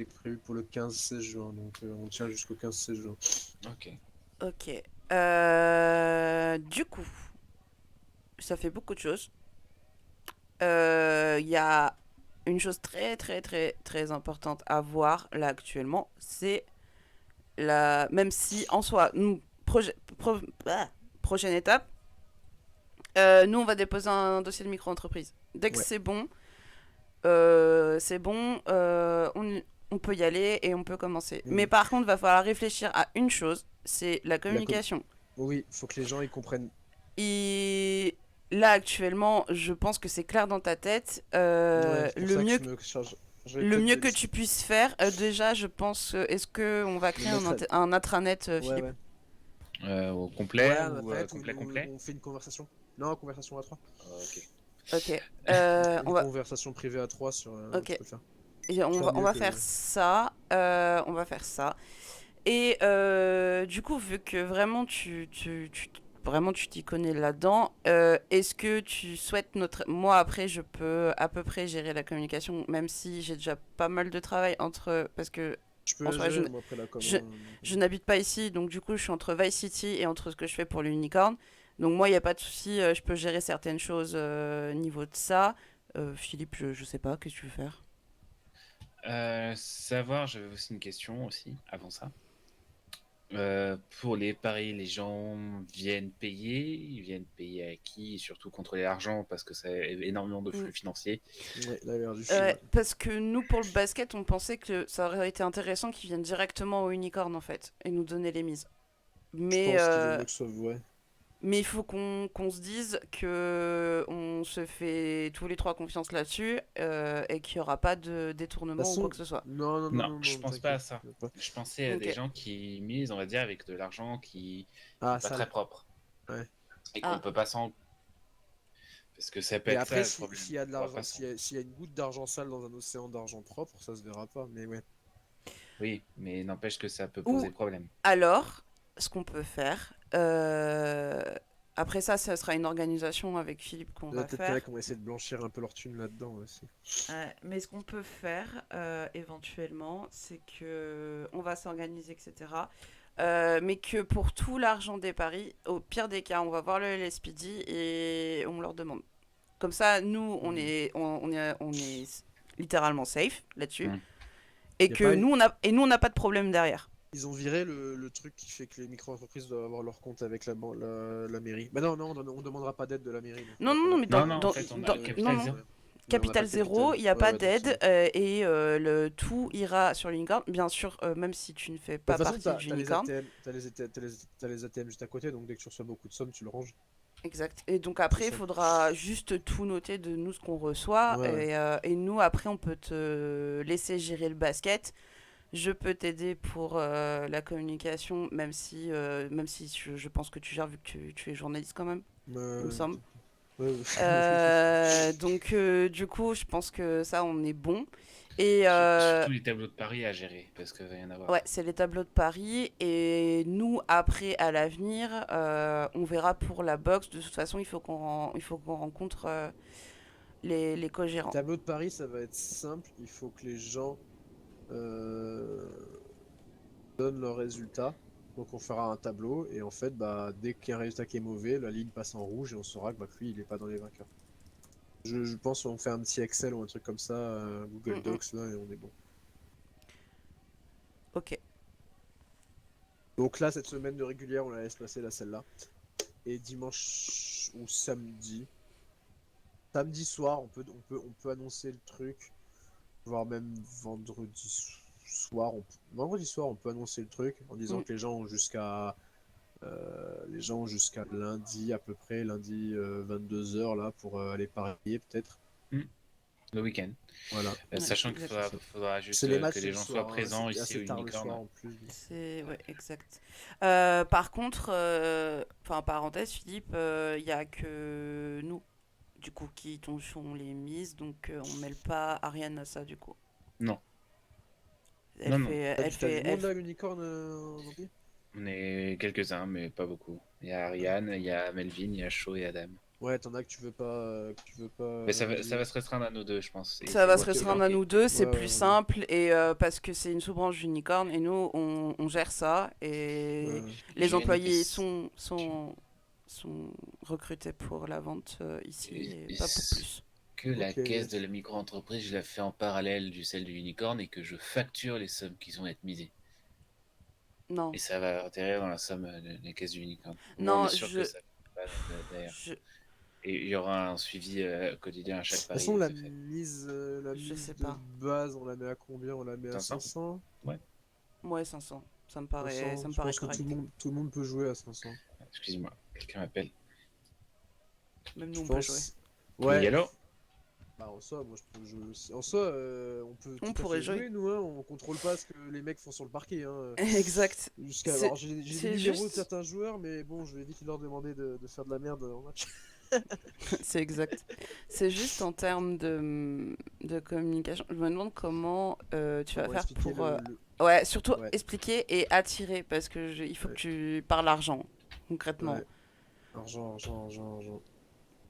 prévu pour le 15-16 juin. Donc on tient jusqu'au 15-16 juin. Ok. Ok. Du coup, ça fait beaucoup de choses. Il y a une chose très très très très importante à voir là actuellement, c'est même si en soi, nous, prochaine étape, nous on va déposer un dossier de micro-entreprise. Dès que Ouais. c'est bon, on peut y aller et on peut commencer. Mhm. Mais par contre, il va falloir réfléchir à une chose, c'est la communication. Oui, faut que les gens ils comprennent. Et là actuellement, je pense que c'est clair dans ta tête. Ouais, c'est pour ça que je me charge. Le mieux que tu puisses faire, déjà, je pense, est-ce que on va créer un intranet, Ouais, Philippe? Au complet Ouais, ou complet. on fait une conversation. Non, conversation à 3. Ok. Ok. Une conversation privée à 3 sur. Ok. Tu peux le faire. Et on va faire ça. On va faire ça. Et du coup, vu que vraiment vraiment tu t'y connais là-dedans, est-ce que tu souhaites moi après je peux à peu près gérer la communication, même si j'ai déjà pas mal de travail parce que Je peux en soi, gérer, moi, après la je n'habite pas ici, donc du coup je suis entre Vice City et entre ce que je fais pour l'Unicorn. Donc moi il n'y a pas de souci, je peux gérer certaines choses niveau de ça. Philippe, je sais pas, qu'est-ce que tu veux faire? Savoir, j'avais aussi une question aussi avant ça. Pour les paris, les gens viennent payer, ils viennent payer à qui? Et surtout contrôler l'argent parce que ça a énormément de flux financiers. Ouais, là, il a l'air du chien. Parce que nous, pour le basket, on pensait que ça aurait été intéressant qu'ils viennent directement au Unicorn en fait et nous donner les mises. Je Mais, pense qu'il vaut mieux que ce soit. Ouais. mais il faut qu'on se dise que on se fait tous les trois confiance là-dessus et qu'il n'y aura pas de De toute détournement ou quoi façon, que ce soit. non, non, non, Non, non, je non, pense pas à t'inquiète. ça. Pas. Je pensais à des Ok. gens qui misent, on va dire, avec de l'argent qui est Ah, pas très sale. propre Ouais. et qu'on Ah, peut pas s'en. Parce que ça peut Mais être ça après, le problème. s'il y a de On va l'argent, pas s'en. s'il y a une goutte d'argent sale dans un océan d'argent propre, ça se verra pas. Mais ouais. Oui, mais n'empêche que ça peut ou poser problème. alors, ce qu'on peut faire, après ça, ça sera une organisation avec Philippe qu'on va Peut-être qu'il y en a faire. qui vont essayer de blanchir un peu leur thune là-dedans aussi. Mais ce qu'on peut faire éventuellement, c'est que on va s'organiser, etc. Mais que pour tout l'argent des paris, au pire des cas, on va voir le LSPD et on leur demande. Comme ça, nous, Mhm. on est littéralement safe là-dessus. Mm. Et Y a que pas... nous, on n'a pas de problème derrière. Ils ont viré le truc qui fait que les micro-entreprises doivent avoir leur compte avec la mairie. Bah non, non, on demandera pas d'aide de la mairie, donc Non, non, on non, a mais plus Non, non, en dans, fait, on a non, Capital non. Zéro. ouais. Mais on n'a pas Capital le zéro, capital. il n'y a Ouais, pas ouais, donc c'est d'aide bon. et tout ira sur l'unicorn. Bien sûr, même si tu ne fais De pas toute façon, partie de t'as les l'unicorn. ATM, t'as les ATM juste à côté, donc dès que tu reçois beaucoup de sommes, tu le ranges. Exact. Et donc C'est après, il ça. faudra juste tout noter de nous ce qu'on reçoit. Ouais, ouais. Et nous, après, on peut te laisser gérer le basket. Je peux t'aider pour la communication, même si je pense que tu gères vu que tu es journaliste quand même, il me Ouais, semble. ouais, ouais. Donc du coup, je pense que ça, on est bon. Et Surtout les tableaux de paris à gérer, parce qu'il va y en ouais, avoir. c'est les tableaux de Paris. Et nous, après, à l'avenir, on verra pour la boxe. De toute façon, il faut qu'on rencontre les Les co-gérants. tableaux de Paris, ça va être simple. Il faut que les gens euh, donnent leurs résultats. Donc on fera un tableau et en fait, bah, dès qu'il y a un résultat qui est mauvais, la ligne passe en rouge et on saura que bah, lui, il est pas dans les vainqueurs. Je pense qu'on fait un petit Excel ou un truc comme ça, Mm, Google mm. Docs, là, et on est bon. Ok. Donc là, cette semaine de régulière, on la laisse passer, là, celle-là. Et dimanche ou samedi soir, on peut annoncer le truc, voire même vendredi soir. Vendredi soir, on peut annoncer le truc en disant Mm. que les gens ont jusqu'à lundi à peu près, lundi 22 h là, pour aller parier peut-être. Le week-end. Voilà. Ouais, Sachant qu'il exact. faudra juste C'est les que matchs les le gens soient soir, hein, présents c'est ici assez au tard le soir Unicorn. en plus. C'est ouais, exact. Par contre, enfin parenthèse, Philippe, il y a que nous, du coup, qui touchons les mises, donc on mêle pas Ariane à ça, du coup. Non, Elle non, non. fait, T'as du monde là, l'unicorne, Vampire. On est quelques-uns, mais pas beaucoup. Il y a Ariane, il y a Melvin, il y a Shaw et Adam. Ouais, t'en as que tu veux pas Mais ça dire. va se restreindre à nous deux, je pense. Et Ça c'est va se les Ok, gens restreindre à qui. nous deux, ouais, c'est ouais, plus vas-y. simple, et parce que c'est une sous-branche d'Unicorn, et nous, on gère ça, et Ouais. les Je gagne employés sont recrutés pour la vente ici, et pas pour Est-ce plus. que la Ok. caisse de la micro-entreprise, je la fais en parallèle du celle du Unicorn et que je facture les sommes qui vont être misées. Non. Et ça va atterrir dans la somme de la caisse du Unicorn. Au moins, on est Non, sûr que ça va derrière. je, Et il y aura un suivi quotidien à chaque De toute pari façon, que fait. la je sais mise de pas. base, on la met à combien? On la met à 500. 500? Ouais. Ouais, 500. 500? Ça me Je paraît pense que correct. tout le monde peut jouer à 500. Excusez-moi, quelqu'un m'appelle. Même nous, Je on peut jouer. pense. Oui, Ouais. allô? Bah en soi, moi je peux jouer aussi. En soi, on peut On tout à pourrait fait jouer. jouer, nous, hein. On contrôle pas ce que les mecs font sur le parquet, hein. Exact. Alors j'ai des C'est numéros de juste. certains joueurs, mais bon, je vais vite leur demander de faire de la merde en match. C'est exact. C'est juste en termes de communication. Je me demande comment tu vas Comment faire expliquer pour. le... Ouais, surtout Ouais, expliquer et attirer parce que il faut que ouais, tu parles argent, concrètement. ouais. Argent.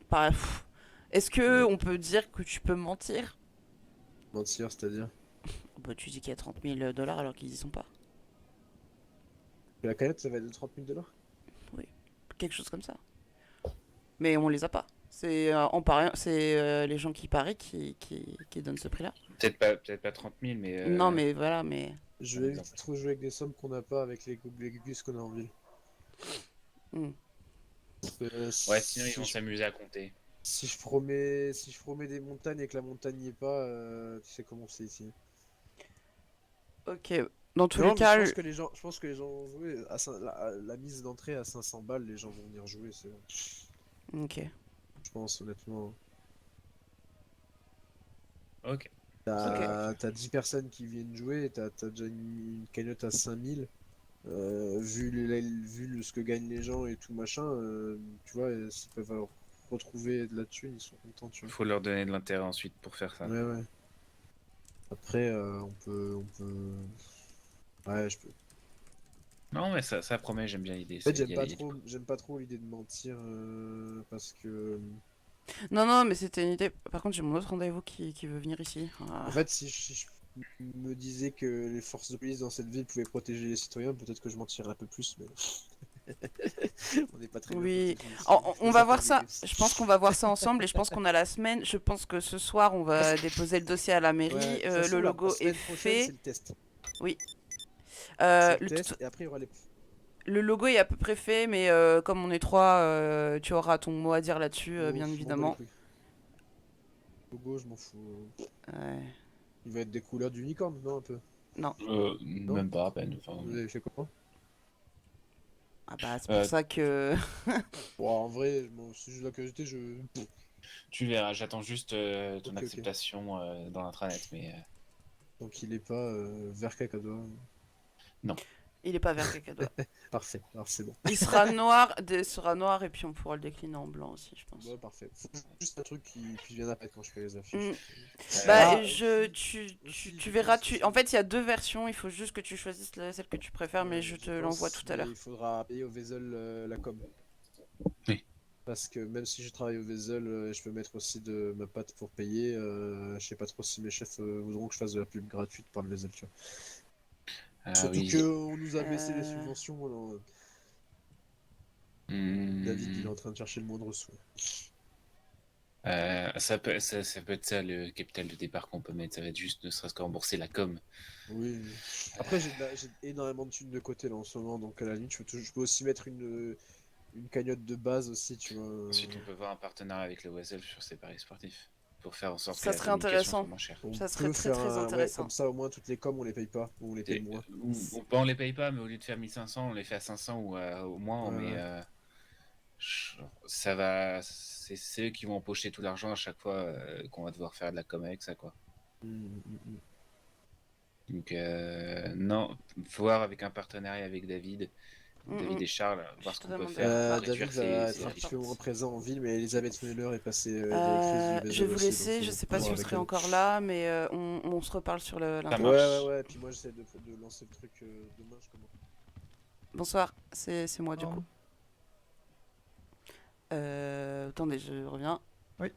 Pff. Est-ce que Ouais. on peut dire que tu peux mentir? Mentir, c'est-à-dire. Bah, tu dis qu'il y a 30 000 dollars alors qu'ils y sont pas. La canette, ça va être de 30 000 $. Oui, quelque chose comme ça. Mais on les a pas. C'est en pariant, c'est les gens qui parient qui donnent ce prix-là. Peut-être pas 30 000, mais Non, mais voilà, mais. Je un vais exemple. éviter trop jouer avec des sommes qu'on n'a pas avec les gus qu'on a en ville. Hmm. Ouais, sinon ils vont s'amuser à compter. Si je promets des montagnes et que la montagne n'y est pas, tu sais comment c'est ici. Ok. dans tous Non, les mais cas, je pense que les gens vont jouer. La mise d'entrée à 500 balles, les gens vont venir jouer, c'est bon. ok. Je pense, honnêtement. Ok. T'as 10 personnes qui viennent jouer, t'as déjà une cagnotte à 5000. Vu ce que gagnent les gens et tout machin, tu vois, s'ils peuvent retrouver de la thune, ils sont contents, tu vois. Faut leur donner de l'intérêt ensuite pour faire ça. Ouais, ouais. Après, Ouais, je peux. Non, mais ça promet, j'aime bien l'idée. En fait, Il y a- il y a du- j'aime pas trop l'idée de mentir parce que. Non, non, mais c'était une idée. Par contre, j'ai mon autre rendez-vous qui veut venir ici. En fait, si je me disais que les forces de police dans cette ville pouvaient protéger les citoyens, peut-être que je mentirais un peu plus, mais on n'est pas très bien Oui, protégés ici. on va voir ça. Je pense qu'on va voir ça ensemble et je pense qu'on a la semaine. Je pense que ce soir, on va déposer le dossier à la mairie. Ouais, de toute façon, Le la logo est semaine prochaine, c'est fait. le test. Oui. C'est le Le, test, et après, il y aura les. le logo est à peu près fait, mais comme on est trois, tu auras ton mot à dire là-dessus, Oh, bien je m'en bats les évidemment. couilles. Logo, je m'en fous. Ouais. Il va être des couleurs d'unicorne, non, un peu. Non. Même pas à peine. Enfin, Vous avez fait comment? Ah bah, c'est pour Euh, ça que. Bon, en vrai, si j'ai de la curiosité, tu verras, j'attends juste ton Ok, ok. acceptation dans l'intranet, mais Donc il est pas vert cacadois. Il est pas vert cacadois. Parfait, alors c'est bon. Il sera noir et puis on pourra le décliner en blanc aussi, je pense. Ouais, parfait. Faut juste un truc qui vient d'apparaître quand je fais les affiches. Mm. euh, Bah, Ah, tu verras. En fait, il y a deux versions. Il faut juste que tu choisisses celle que tu préfères, mais ouais, je te j'y l'envoie pense, tout à l'heure. mais il faudra payer au Vezel la com. Oui. Parce que même si je travaille au Vezel, je peux mettre aussi de ma patte pour payer. Je sais pas trop si mes chefs voudront que je fasse de la pub gratuite par le Vezel, tu vois. Surtout oui. qu'on nous a baissé les Euh. subventions. Alors, Hmm. David, il est en train de chercher le moindre sou. Ça peut être ça le capital de départ qu'on peut mettre. Ça va être juste ne serait-ce que rembourser la com. Oui. Après, j'ai énormément de thunes de côté là en ce moment, donc à la limite, je peux aussi mettre une cagnotte de base aussi, tu vois. Ensuite, on peut voir un partenariat avec le Wesel sur ses paris sportifs pour faire en sorte Ça que la serait communication intéressant. soit moins chère. On Ça serait peut très faire très ouais, intéressant. comme ça, au moins toutes les coms, on les paye pas, ou on les paye moins. On les paye pas, mais au lieu de faire 1500, on les fait à 500 ou au moins. Ouais, Mais ouais. ça va, c'est eux qui vont empocher tout l'argent à chaque fois qu'on va devoir faire de la com avec ça, quoi. Donc non, voir avec un partenariat avec David et Charles, voir ce qu'on peut faire pour David réduire va ces être un petit peu moins présent en ville, mais Elisabeth Muller est passée Je directrice du vais Vezel vous aussi, laisser. donc Je faut sais pas si voir vous avec serez elle. encore là, mais on se reparle sur Ça l'internet. marche. Ouais, puis moi j'essaie de lancer le truc demain, je commence. Bonsoir, c'est moi du Oh. coup. Attendez, je reviens. Oui.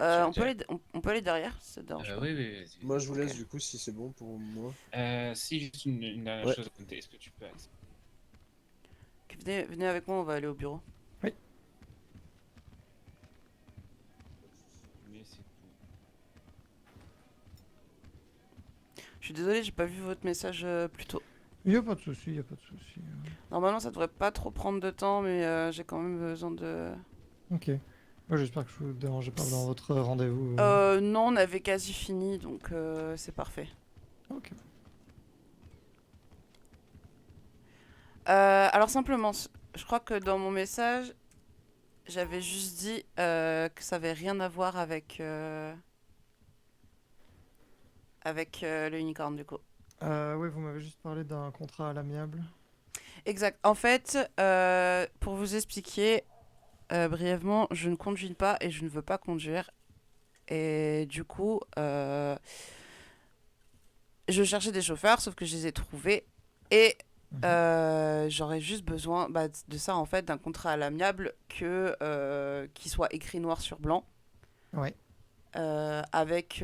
On peut aller derrière, ça te dérange pas. Oui, vas-y. Moi je vous laisse Ok. du coup si c'est bon pour moi. Si, juste une dernière Ouais. chose à compter. Est-ce que tu peux accepter Venez avec moi, on va aller au bureau. Mais c'est tout. Je suis désolée, j'ai pas vu votre message plus tôt. Il n'y a pas de souci, il n'y a pas de souci. Normalement, ça devrait pas trop prendre de temps, mais j'ai quand même besoin de. Ok. Moi, j'espère que je vous dérange pas dans votre rendez-vous. Non, on avait quasi fini, donc c'est parfait. Ok. Alors simplement, je crois que dans mon message, j'avais juste dit que ça avait rien à voir avec le unicorn du coup. Oui, vous m'avez juste parlé d'un contrat à l'amiable. Exact. En fait, pour vous expliquer brièvement, je ne conduis pas et je ne veux pas conduire. Et du coup, je cherchais des chauffeurs, sauf que je les ai trouvés. Et j'aurais juste besoin de ça, en fait, d'un contrat à l'amiable qui soit écrit noir sur blanc. Ouais. Avec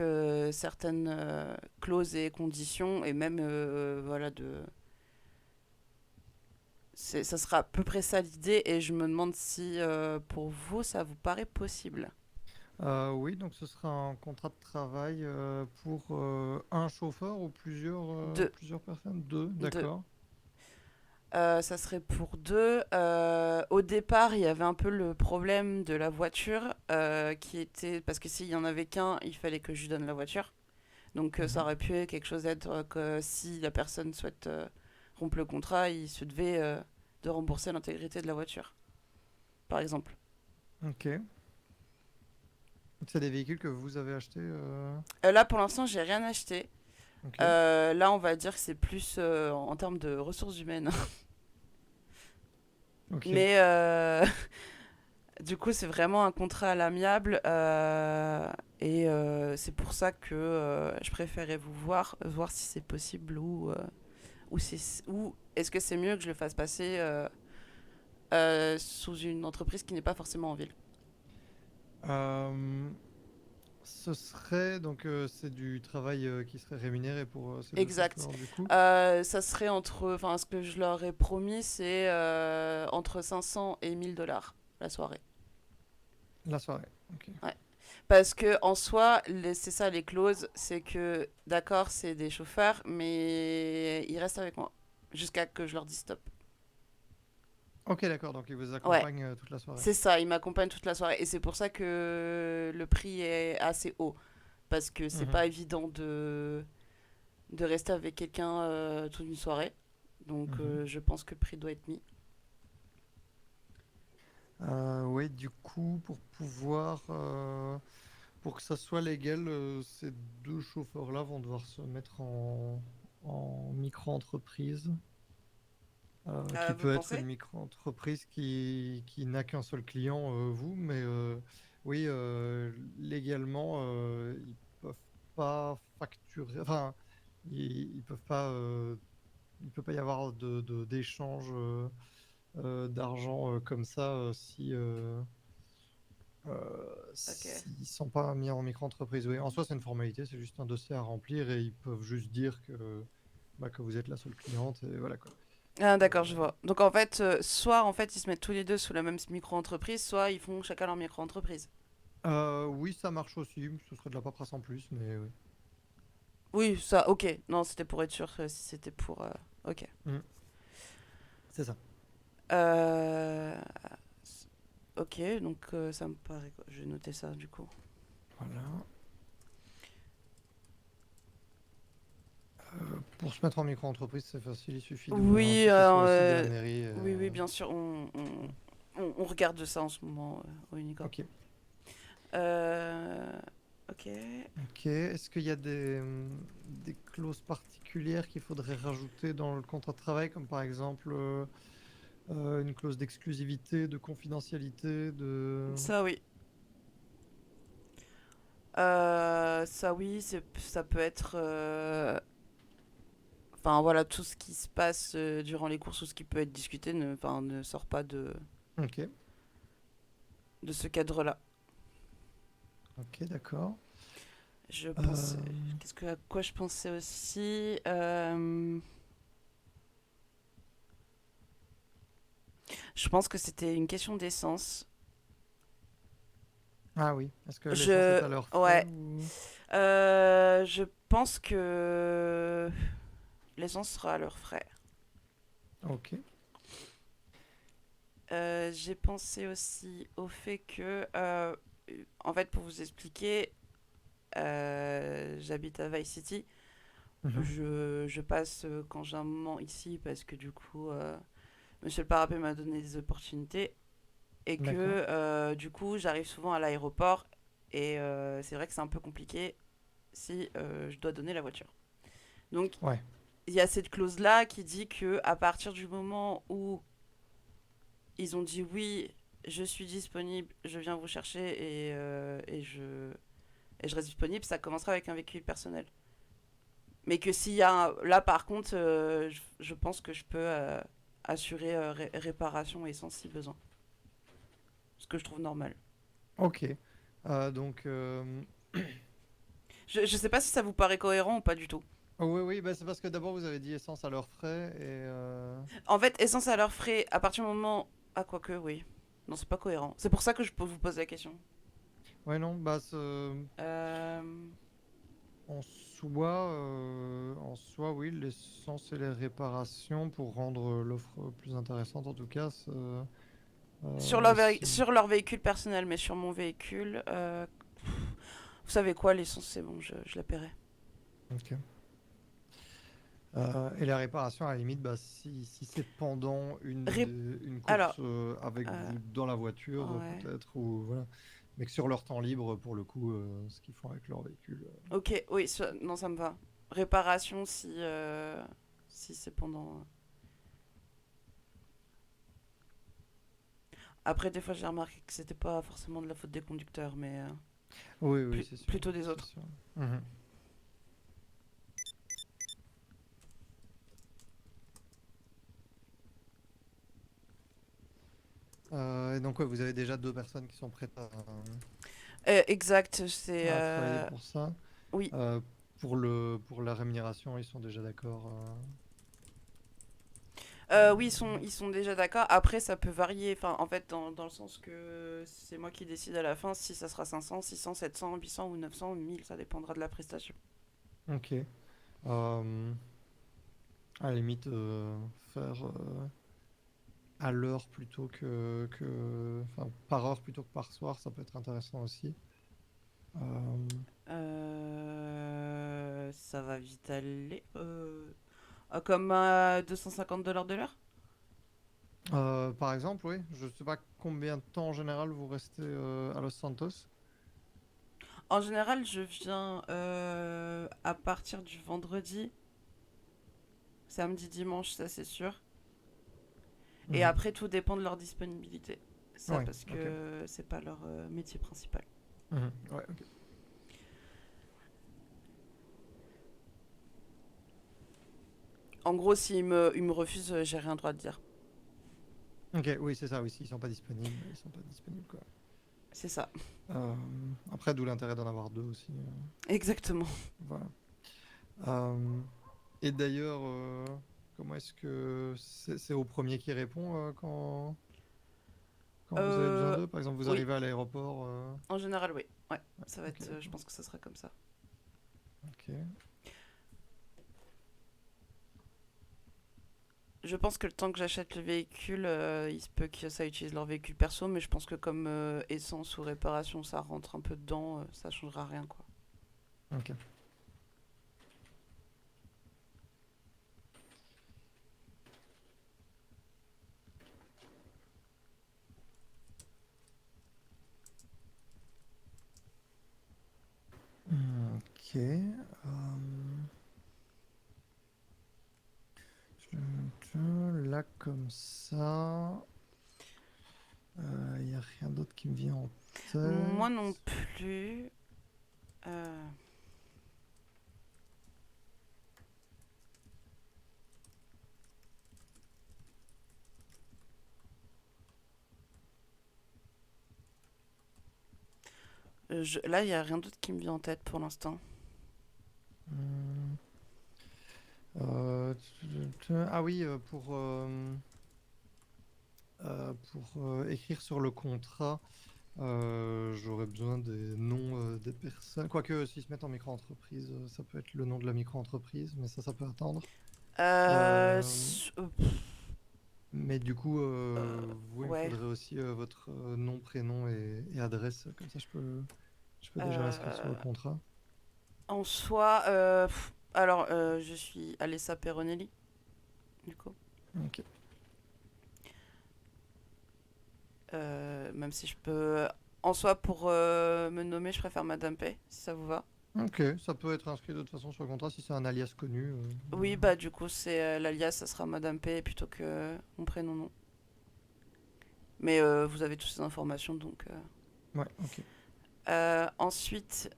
certaines clauses et conditions, et même, voilà, ça sera à peu près ça l'idée, et je me demande si pour vous ça vous paraît possible. Oui, donc ce sera un contrat de travail pour un chauffeur ou Deux. plusieurs personnes? Deux, d'accord. Ça serait pour deux. Au départ, il y avait un peu le problème de la voiture, qui était parce que s'il y en avait qu'un, il fallait que je lui donne la voiture. Donc ça aurait pu être quelque chose d'être que si la personne souhaite rompre le contrat, il se devait de rembourser l'intégrité de la voiture, par exemple. Ok. C'est des véhicules que vous avez achetés Là, pour l'instant, j'ai rien acheté. Ok. Là, on va dire que c'est plus en termes de ressources humaines. Ok. Mais du coup, c'est vraiment un contrat à l'amiable. Et c'est pour ça que je préférais vous voir si c'est possible ou est-ce que c'est mieux que je le fasse passer sous une entreprise qui n'est pas forcément en ville. Euh, Ce serait donc c'est du travail qui serait rémunéré pour ces deux Exact. chauffeurs du coup. Ça serait enfin, ce que je leur ai promis, c'est entre 500 et 1000 $ la soirée. La soirée. Ok. Parce que en soi, c'est ça les clauses, c'est que d'accord, c'est des chauffeurs, mais ils restent avec moi jusqu'à que je leur dise stop. Ok, d'accord. Donc ils vous Ouais, accompagnent toute la soirée. c'est ça, ils m'accompagnent toute la soirée et c'est pour ça que le prix est assez haut parce que c'est Mhm. pas évident de rester avec quelqu'un toute une soirée. Donc Mhm. je pense que le prix doit être mis. Ouais, du coup, pour que ça soit légal, ces deux chauffeurs-là vont devoir se mettre en micro-entreprise, qui Vous peut être une pensez? micro-entreprise qui n'a qu'un seul client, vous, mais oui, légalement, ils peuvent pas facturer, enfin, ils peuvent pas, il peut pas y avoir d'échange d'argent comme ça Ok. s'ils sont pas mis en micro-entreprise. Oui, en soi, c'est une formalité, c'est juste un dossier à remplir et ils peuvent juste dire que vous êtes la seule cliente et voilà quoi. Ah, d'accord, Euh, je vois. Donc en fait, soit en fait ils se mettent tous les deux sous la même micro-entreprise, soit ils font chacun leur micro-entreprise. oui, ça marche aussi, ce serait de la paperasse en plus, mais oui. Oui, ça, ok. Non, c'était pour être sûr si c'était pour. Ok. Mm, c'est ça. Euh, Ok, donc ça me paraît. Je vais noter ça du coup. Voilà. Pour se mettre en micro-entreprise, c'est facile, il suffit d'ouvrir un Oui, ticket sur le site de la mairie. oui, oui, bien sûr, on regarde ça en ce moment au Unicorp. Ok. Euh, ok. Ok. Est-ce qu'il y a des clauses particulières qu'il faudrait rajouter dans le contrat de travail, comme par exemple une clause d'exclusivité, de confidentialité, de... Ça oui. Ça oui, ça peut être. Enfin voilà, tout ce qui se passe durant les courses ou ce qui peut être discuté ne sort pas Ok. de ce cadre-là. Ok, d'accord. Je pensais. Euh, À quoi je pensais aussi Je pense que c'était une question d'essence. Ah oui. Est-ce que l'essence est Je. à leurs frais Ouais. ou... Je pense que l'essence sera à leurs frais. Ok. J'ai pensé aussi au fait que, en fait, pour vous expliquer, j'habite à Vice City. Mhm. Je passe quand j'ai un moment ici parce que du coup, Monsieur le Parapet m'a donné des opportunités et que D'accord. du coup, j'arrive souvent à l'aéroport et c'est vrai que c'est un peu compliqué si je dois donner la voiture. Donc, Ouais. il y a cette clause-là qui dit que à partir du moment où ils ont dit oui, je suis disponible, je viens vous chercher et je reste disponible, ça commencera avec un véhicule personnel. Mais que s'il y a là par contre, je pense que je peux assurer réparation et essence si besoin. Ce que je trouve normal. Ok. Donc... Je sais pas si ça vous paraît cohérent ou pas du tout. oh, oui, oui, bah, c'est parce que d'abord vous avez dit essence à leurs frais et... En fait, essence à leurs frais, à partir du moment. Ah, quoique, oui. Non, c'est pas cohérent. C'est pour ça que je peux vous poser la question. Ouais, non, bah, Euh, en soi, oui, l'essence et les réparations pour rendre l'offre plus intéressante, en tout cas. Si... sur leur véhicule personnel, mais sur mon véhicule. Vous savez quoi, l'essence, c'est bon, je la paierai. Ok. Et la réparation, à la limite, bah, si c'est pendant Ré- une Alors, course avec euh, vous dans la voiture, ouais. peut-être, ou voilà. Mais que sur leur temps libre, pour le coup, ce qu'ils font avec leur véhicule. Ok, oui, non, ça me va. Réparation si c'est pendant. Après, des fois, j'ai remarqué que c'était pas forcément de la faute des conducteurs, mais Oui, oui, c'est sûr. plutôt des C'est autres. sûr. Mhm. Et donc, ouais, vous avez déjà 2 personnes qui sont prêtes Exact, c'est. à travailler pour ça. Oui. Euh, pour la rémunération, ils sont déjà d'accord. Oui, ils sont déjà d'accord. Après, ça peut varier. Enfin, en fait, dans le sens que c'est moi qui décide à la fin si ça sera 500, 600, 700, 800 ou 900 ou 1000. Ça dépendra de la prestation. Ok. À la limite, faire à l'heure plutôt enfin, par heure plutôt que par soir, ça peut être intéressant aussi. Ça va vite aller. Comme à $250 de l'heure. Par exemple, oui, je sais pas combien de temps en général vous restez à Los Santos. En général, je viens à partir du vendredi, samedi, dimanche, ça c'est sûr. Et Mhm. après, tout dépend de leur disponibilité. Ça, Ouais, parce ok. que c'est pas leur métier principal. Mhm. Ouais, ok. En gros, s'ils me refusent, j'ai rien droit de dire. Ok, oui, c'est ça, oui, s'ils sont pas disponibles, ils sont pas disponibles, quoi. C'est ça. Euh, Après, d'où l'intérêt d'en avoir 2 aussi. Exactement. Voilà. Euh, et d'ailleurs, comment est-ce que c'est au premier qui répond quand vous avez besoin Euh, d'eux? Par exemple, vous oui, arrivez à l'aéroport. en général, oui. Ouais, Ouais, ça va ok, être. Je d'accord. pense que ça sera comme ça. Ok. Je pense que le temps que j'achète le véhicule, il se peut que ça utilise leur véhicule perso, mais je pense que comme essence ou réparation, ça rentre un peu dedans, ça changera rien, quoi. Ok. Ok. Là, comme ça, il n'y a rien d'autre qui me vient en Moi non tête. plus. Euh, Là, il n'y a rien d'autre qui me vient en tête pour l'instant. Hmm. Ah oui, pour écrire sur le contrat, j'aurais besoin des noms des personnes. Quoique, s'ils se mettent en micro-entreprise, ça peut être le nom de la micro-entreprise, mais ça peut attendre. Euh, mais du coup, vous, il me Ouais. faudrait aussi votre nom, prénom et adresse. Comme ça, je peux déjà l'inscrire sur le Euh, contrat. En soi, alors, je suis Alessa Peronelli, du coup. Ok. Même si je peux. En soi, pour me nommer, je préfère Madame P, si ça vous va. Ok, ça peut être inscrit de toute façon sur le contrat si c'est un alias connu. Oui, bah, du coup, c'est l'alias, ça sera Madame P plutôt que mon prénom, non. Mais vous avez toutes ces informations, donc. Ouais, ok. Ensuite,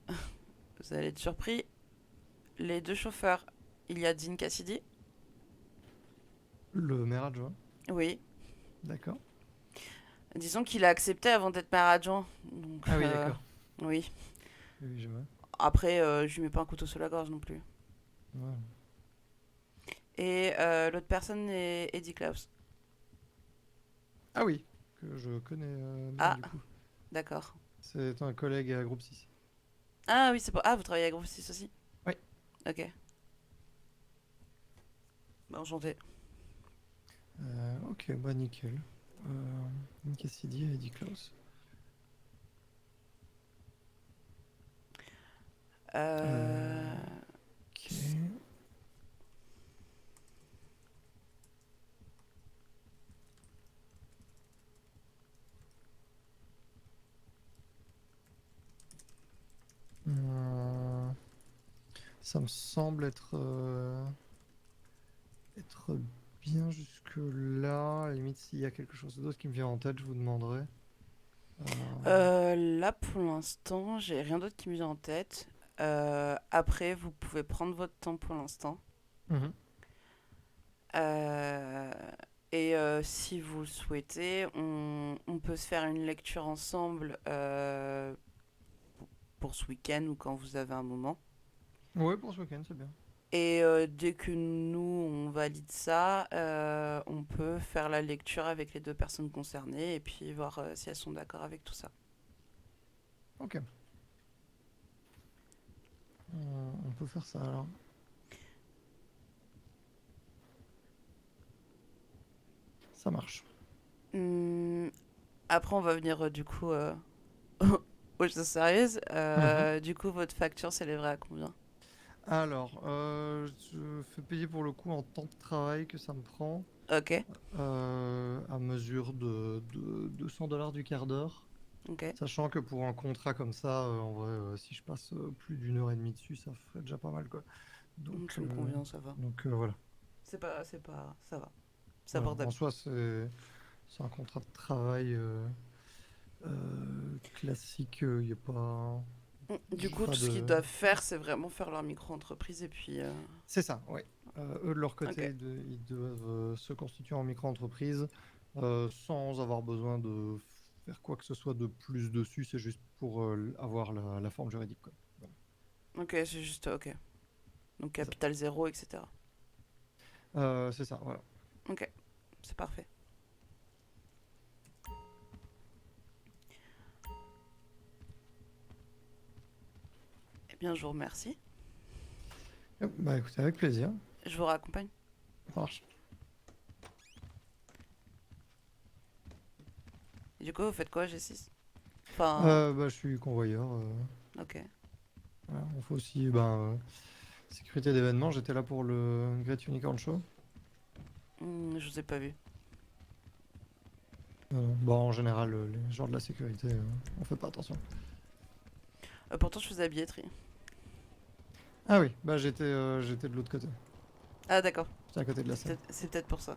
vous allez être surpris. Les deux chauffeurs, il y a Dean Cassidy. Le maire adjoint, Oui. d'accord. Disons qu'il a accepté avant d'être maire adjoint. Donc, Ah oui, d'accord. oui. Oui, je vois. Après, je lui mets pas un couteau sous la gorge non plus. Ouais. Et l'autre personne est Eddie Klaus. Ah oui, que je connais bien Ah, du coup. d'accord. C'est un collègue à groupe 6. Ah oui, c'est pas. Ah, vous travaillez à Groupe 6 aussi. Oui. Ok. Bah, enchanté. Ok, bah nickel. Cassidy et Eddie Klaus. Euh... Ok. Ça me semble être bien jusque-là. À la limite, s'il y a quelque chose d'autre qui me vient en tête, je vous demanderai. Là, pour l'instant, j'ai rien d'autre qui me vient en tête. Après, vous pouvez prendre votre temps pour l'instant. Mhm. Euh, si vous le souhaitez, on peut se faire une lecture ensemble pour ce week-end ou quand vous avez un moment. Ouais, pour ce week-end, c'est bien. Et dès que nous, on valide ça, on peut faire la lecture avec les deux personnes concernées et puis voir si elles sont d'accord avec tout ça. Ok. On peut faire ça alors. Ça marche. Après, on va venir du coup aux choses sérieuses. Du coup, votre facture s'élèverait à combien? Alors, je fais payer pour le coup en temps de travail que ça me prend, Ok, à mesure de 200 $ du quart d'heure. ok. Sachant que pour un contrat comme ça, en vrai, si je passe plus d'1 heure et demie dessus, ça ferait déjà pas mal, quoi. Donc, Ça me convient, ça va. voilà. Ça va. C'est Voilà. En abordable. soi, c'est un contrat de travail classique. Il n'y a pas, Du coup, pas tout ce qu'ils de. doivent faire, c'est vraiment faire leur micro-entreprise et puis. C'est ça, oui. Eux, de leur côté, Ok. ils doivent se constituer en micro-entreprise sans avoir besoin de faire quoi que ce soit de plus dessus. C'est juste pour avoir la forme juridique, quoi. Voilà. Ok, c'est juste. Ok. Donc, C'est ça. capital zéro, etc. C'est ça, voilà. Ok, c'est parfait. Eh bien, je vous remercie. Bah écoutez, avec plaisir. Je vous raccompagne. Ça marche. Et du coup, vous faites quoi, G6? Enfin, Bah, je suis convoyeur. ok. Voilà. On fait aussi sécurité d'événements. J'étais là pour le Great Unicorn Show. Je vous ai pas vu. Bon, en général, les gens de la sécurité, on fait pas attention. Pourtant, je faisais la billetterie. Ah oui, bah j'étais de l'autre côté. Ah, d'accord. J'étais à côté de la scène. C'est peut-être pour ça.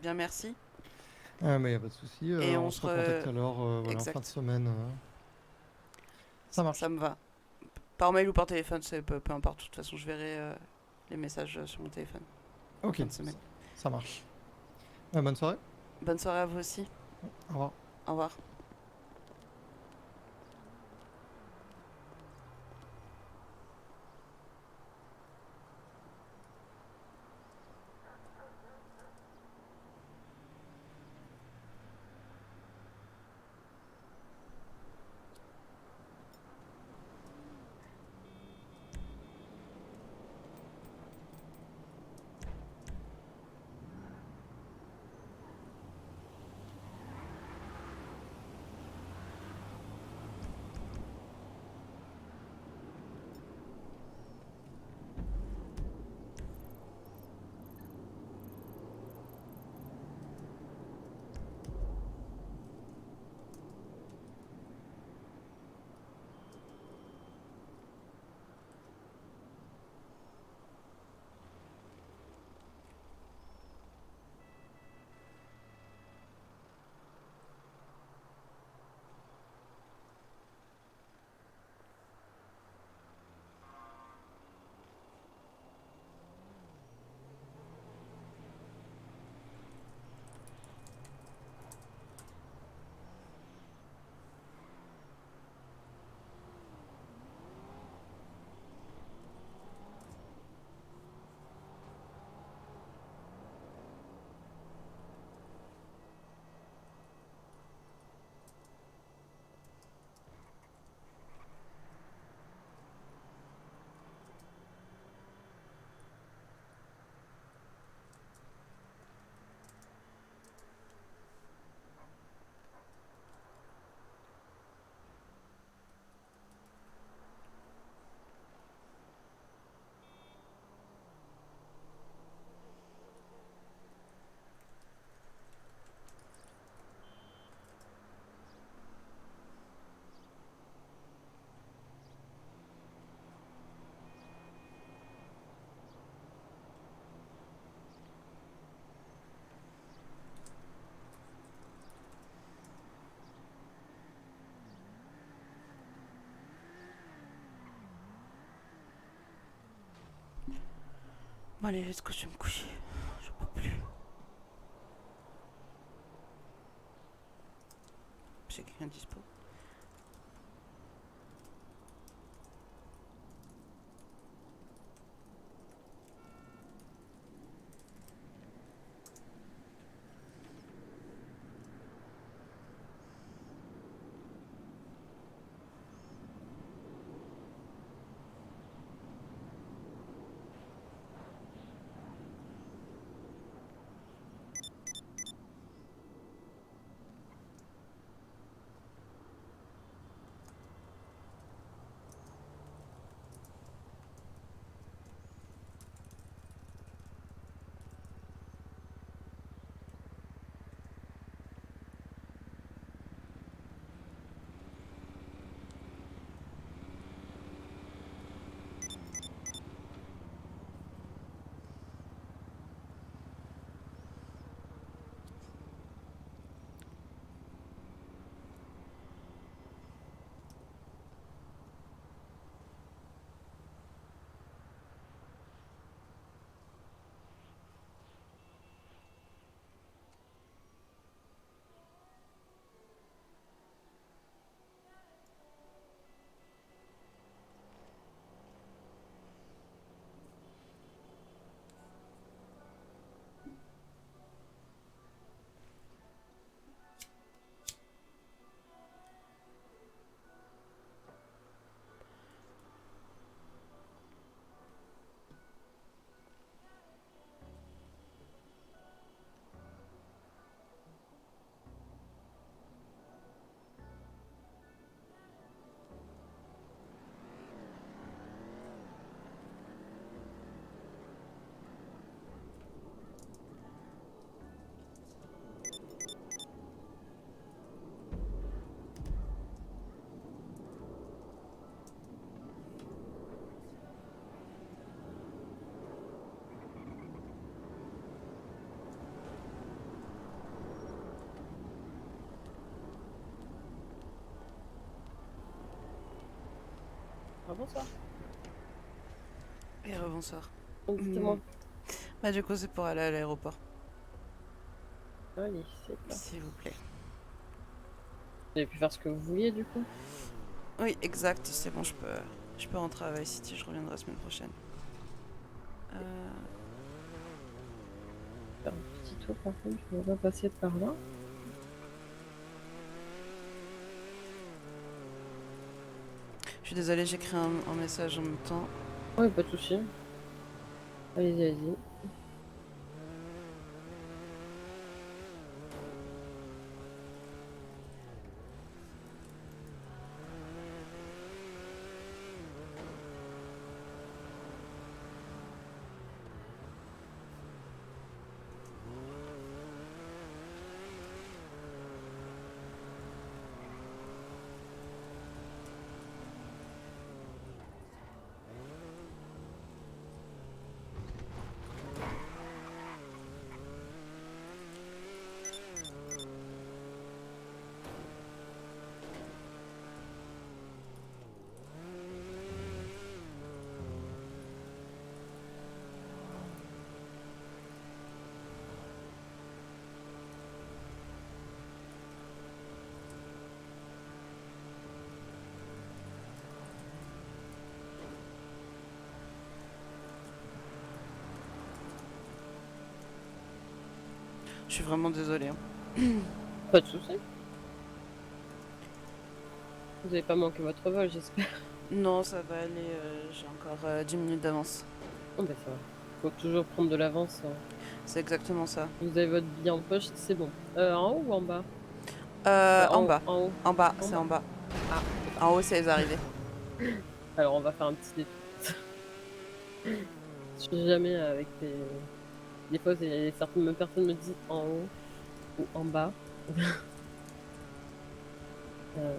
Bien, merci. Ah, mais y a pas de souci. Et On se recontacte alors, voilà, en fin de Exact. semaine. Ça Ça marche. me va. Par mail ou par téléphone, peu importe. De toute façon, je verrai les messages sur mon téléphone. En Ok, fin de semaine. ça marche. Bonne soirée. Bonne soirée à vous aussi. Au revoir. Au revoir. Bon, allez, let's go, je vais me coucher. J'en peux plus. J'ai quelqu'un dispo. Ah, bonsoir. Et rebonsoir. Dites-moi. Bah, du coup, c'est pour aller à l'aéroport, Allez, c'est là. s'il vous plaît. Vous avez pu faire ce que vous vouliez du coup? Oui, exact, c'est bon, je peux rentrer à Vice City, je reviendrai la semaine prochaine. Faire un petit tour par contre, je ne vais pas passer par là. Je suis désolée, j'écris un message en même temps. Ouais, pas de soucis. Allez-y, allez-y. Je suis vraiment désolée. Pas de soucis. Vous avez pas manqué votre vol, j'espère. Non, ça va aller, j'ai encore 10 minutes d'avance. Oh bah ça va. Faut toujours prendre de l'avance. C'est exactement ça. Vous avez votre billet en poche, c'est bon. En haut ou en bas? En bas. En haut. En bas, En c'est bas. en bas. Ah, En haut, c'est les arrivées. alors on va faire un petit détour. Je suis jamais avec les... Des fois, certaines personnes me disent en haut ou en bas.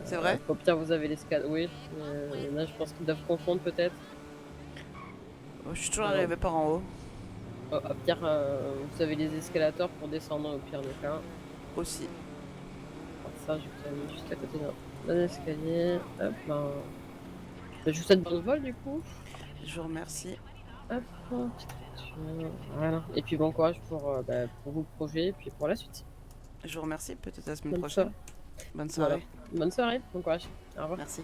C'est vrai? Au pire, vous avez l'escalade. Oui, là, je pense qu'ils doivent confondre peut-être. Je suis toujours arrivée par en haut. Au pire, vous avez les escalators pour descendre au pire des cas. Aussi. Alors ça, je vous ai mis juste à côté d'un escalier. Hop, je vous souhaite bon vol du coup. Je vous remercie. Hop, Voilà. Et puis bon courage pour vos projets et puis pour la suite. Je vous remercie, peut-être la semaine Bonne prochaine. soirée. Bonne Voilà. soirée. Bonne soirée, bon courage. Au revoir. Merci.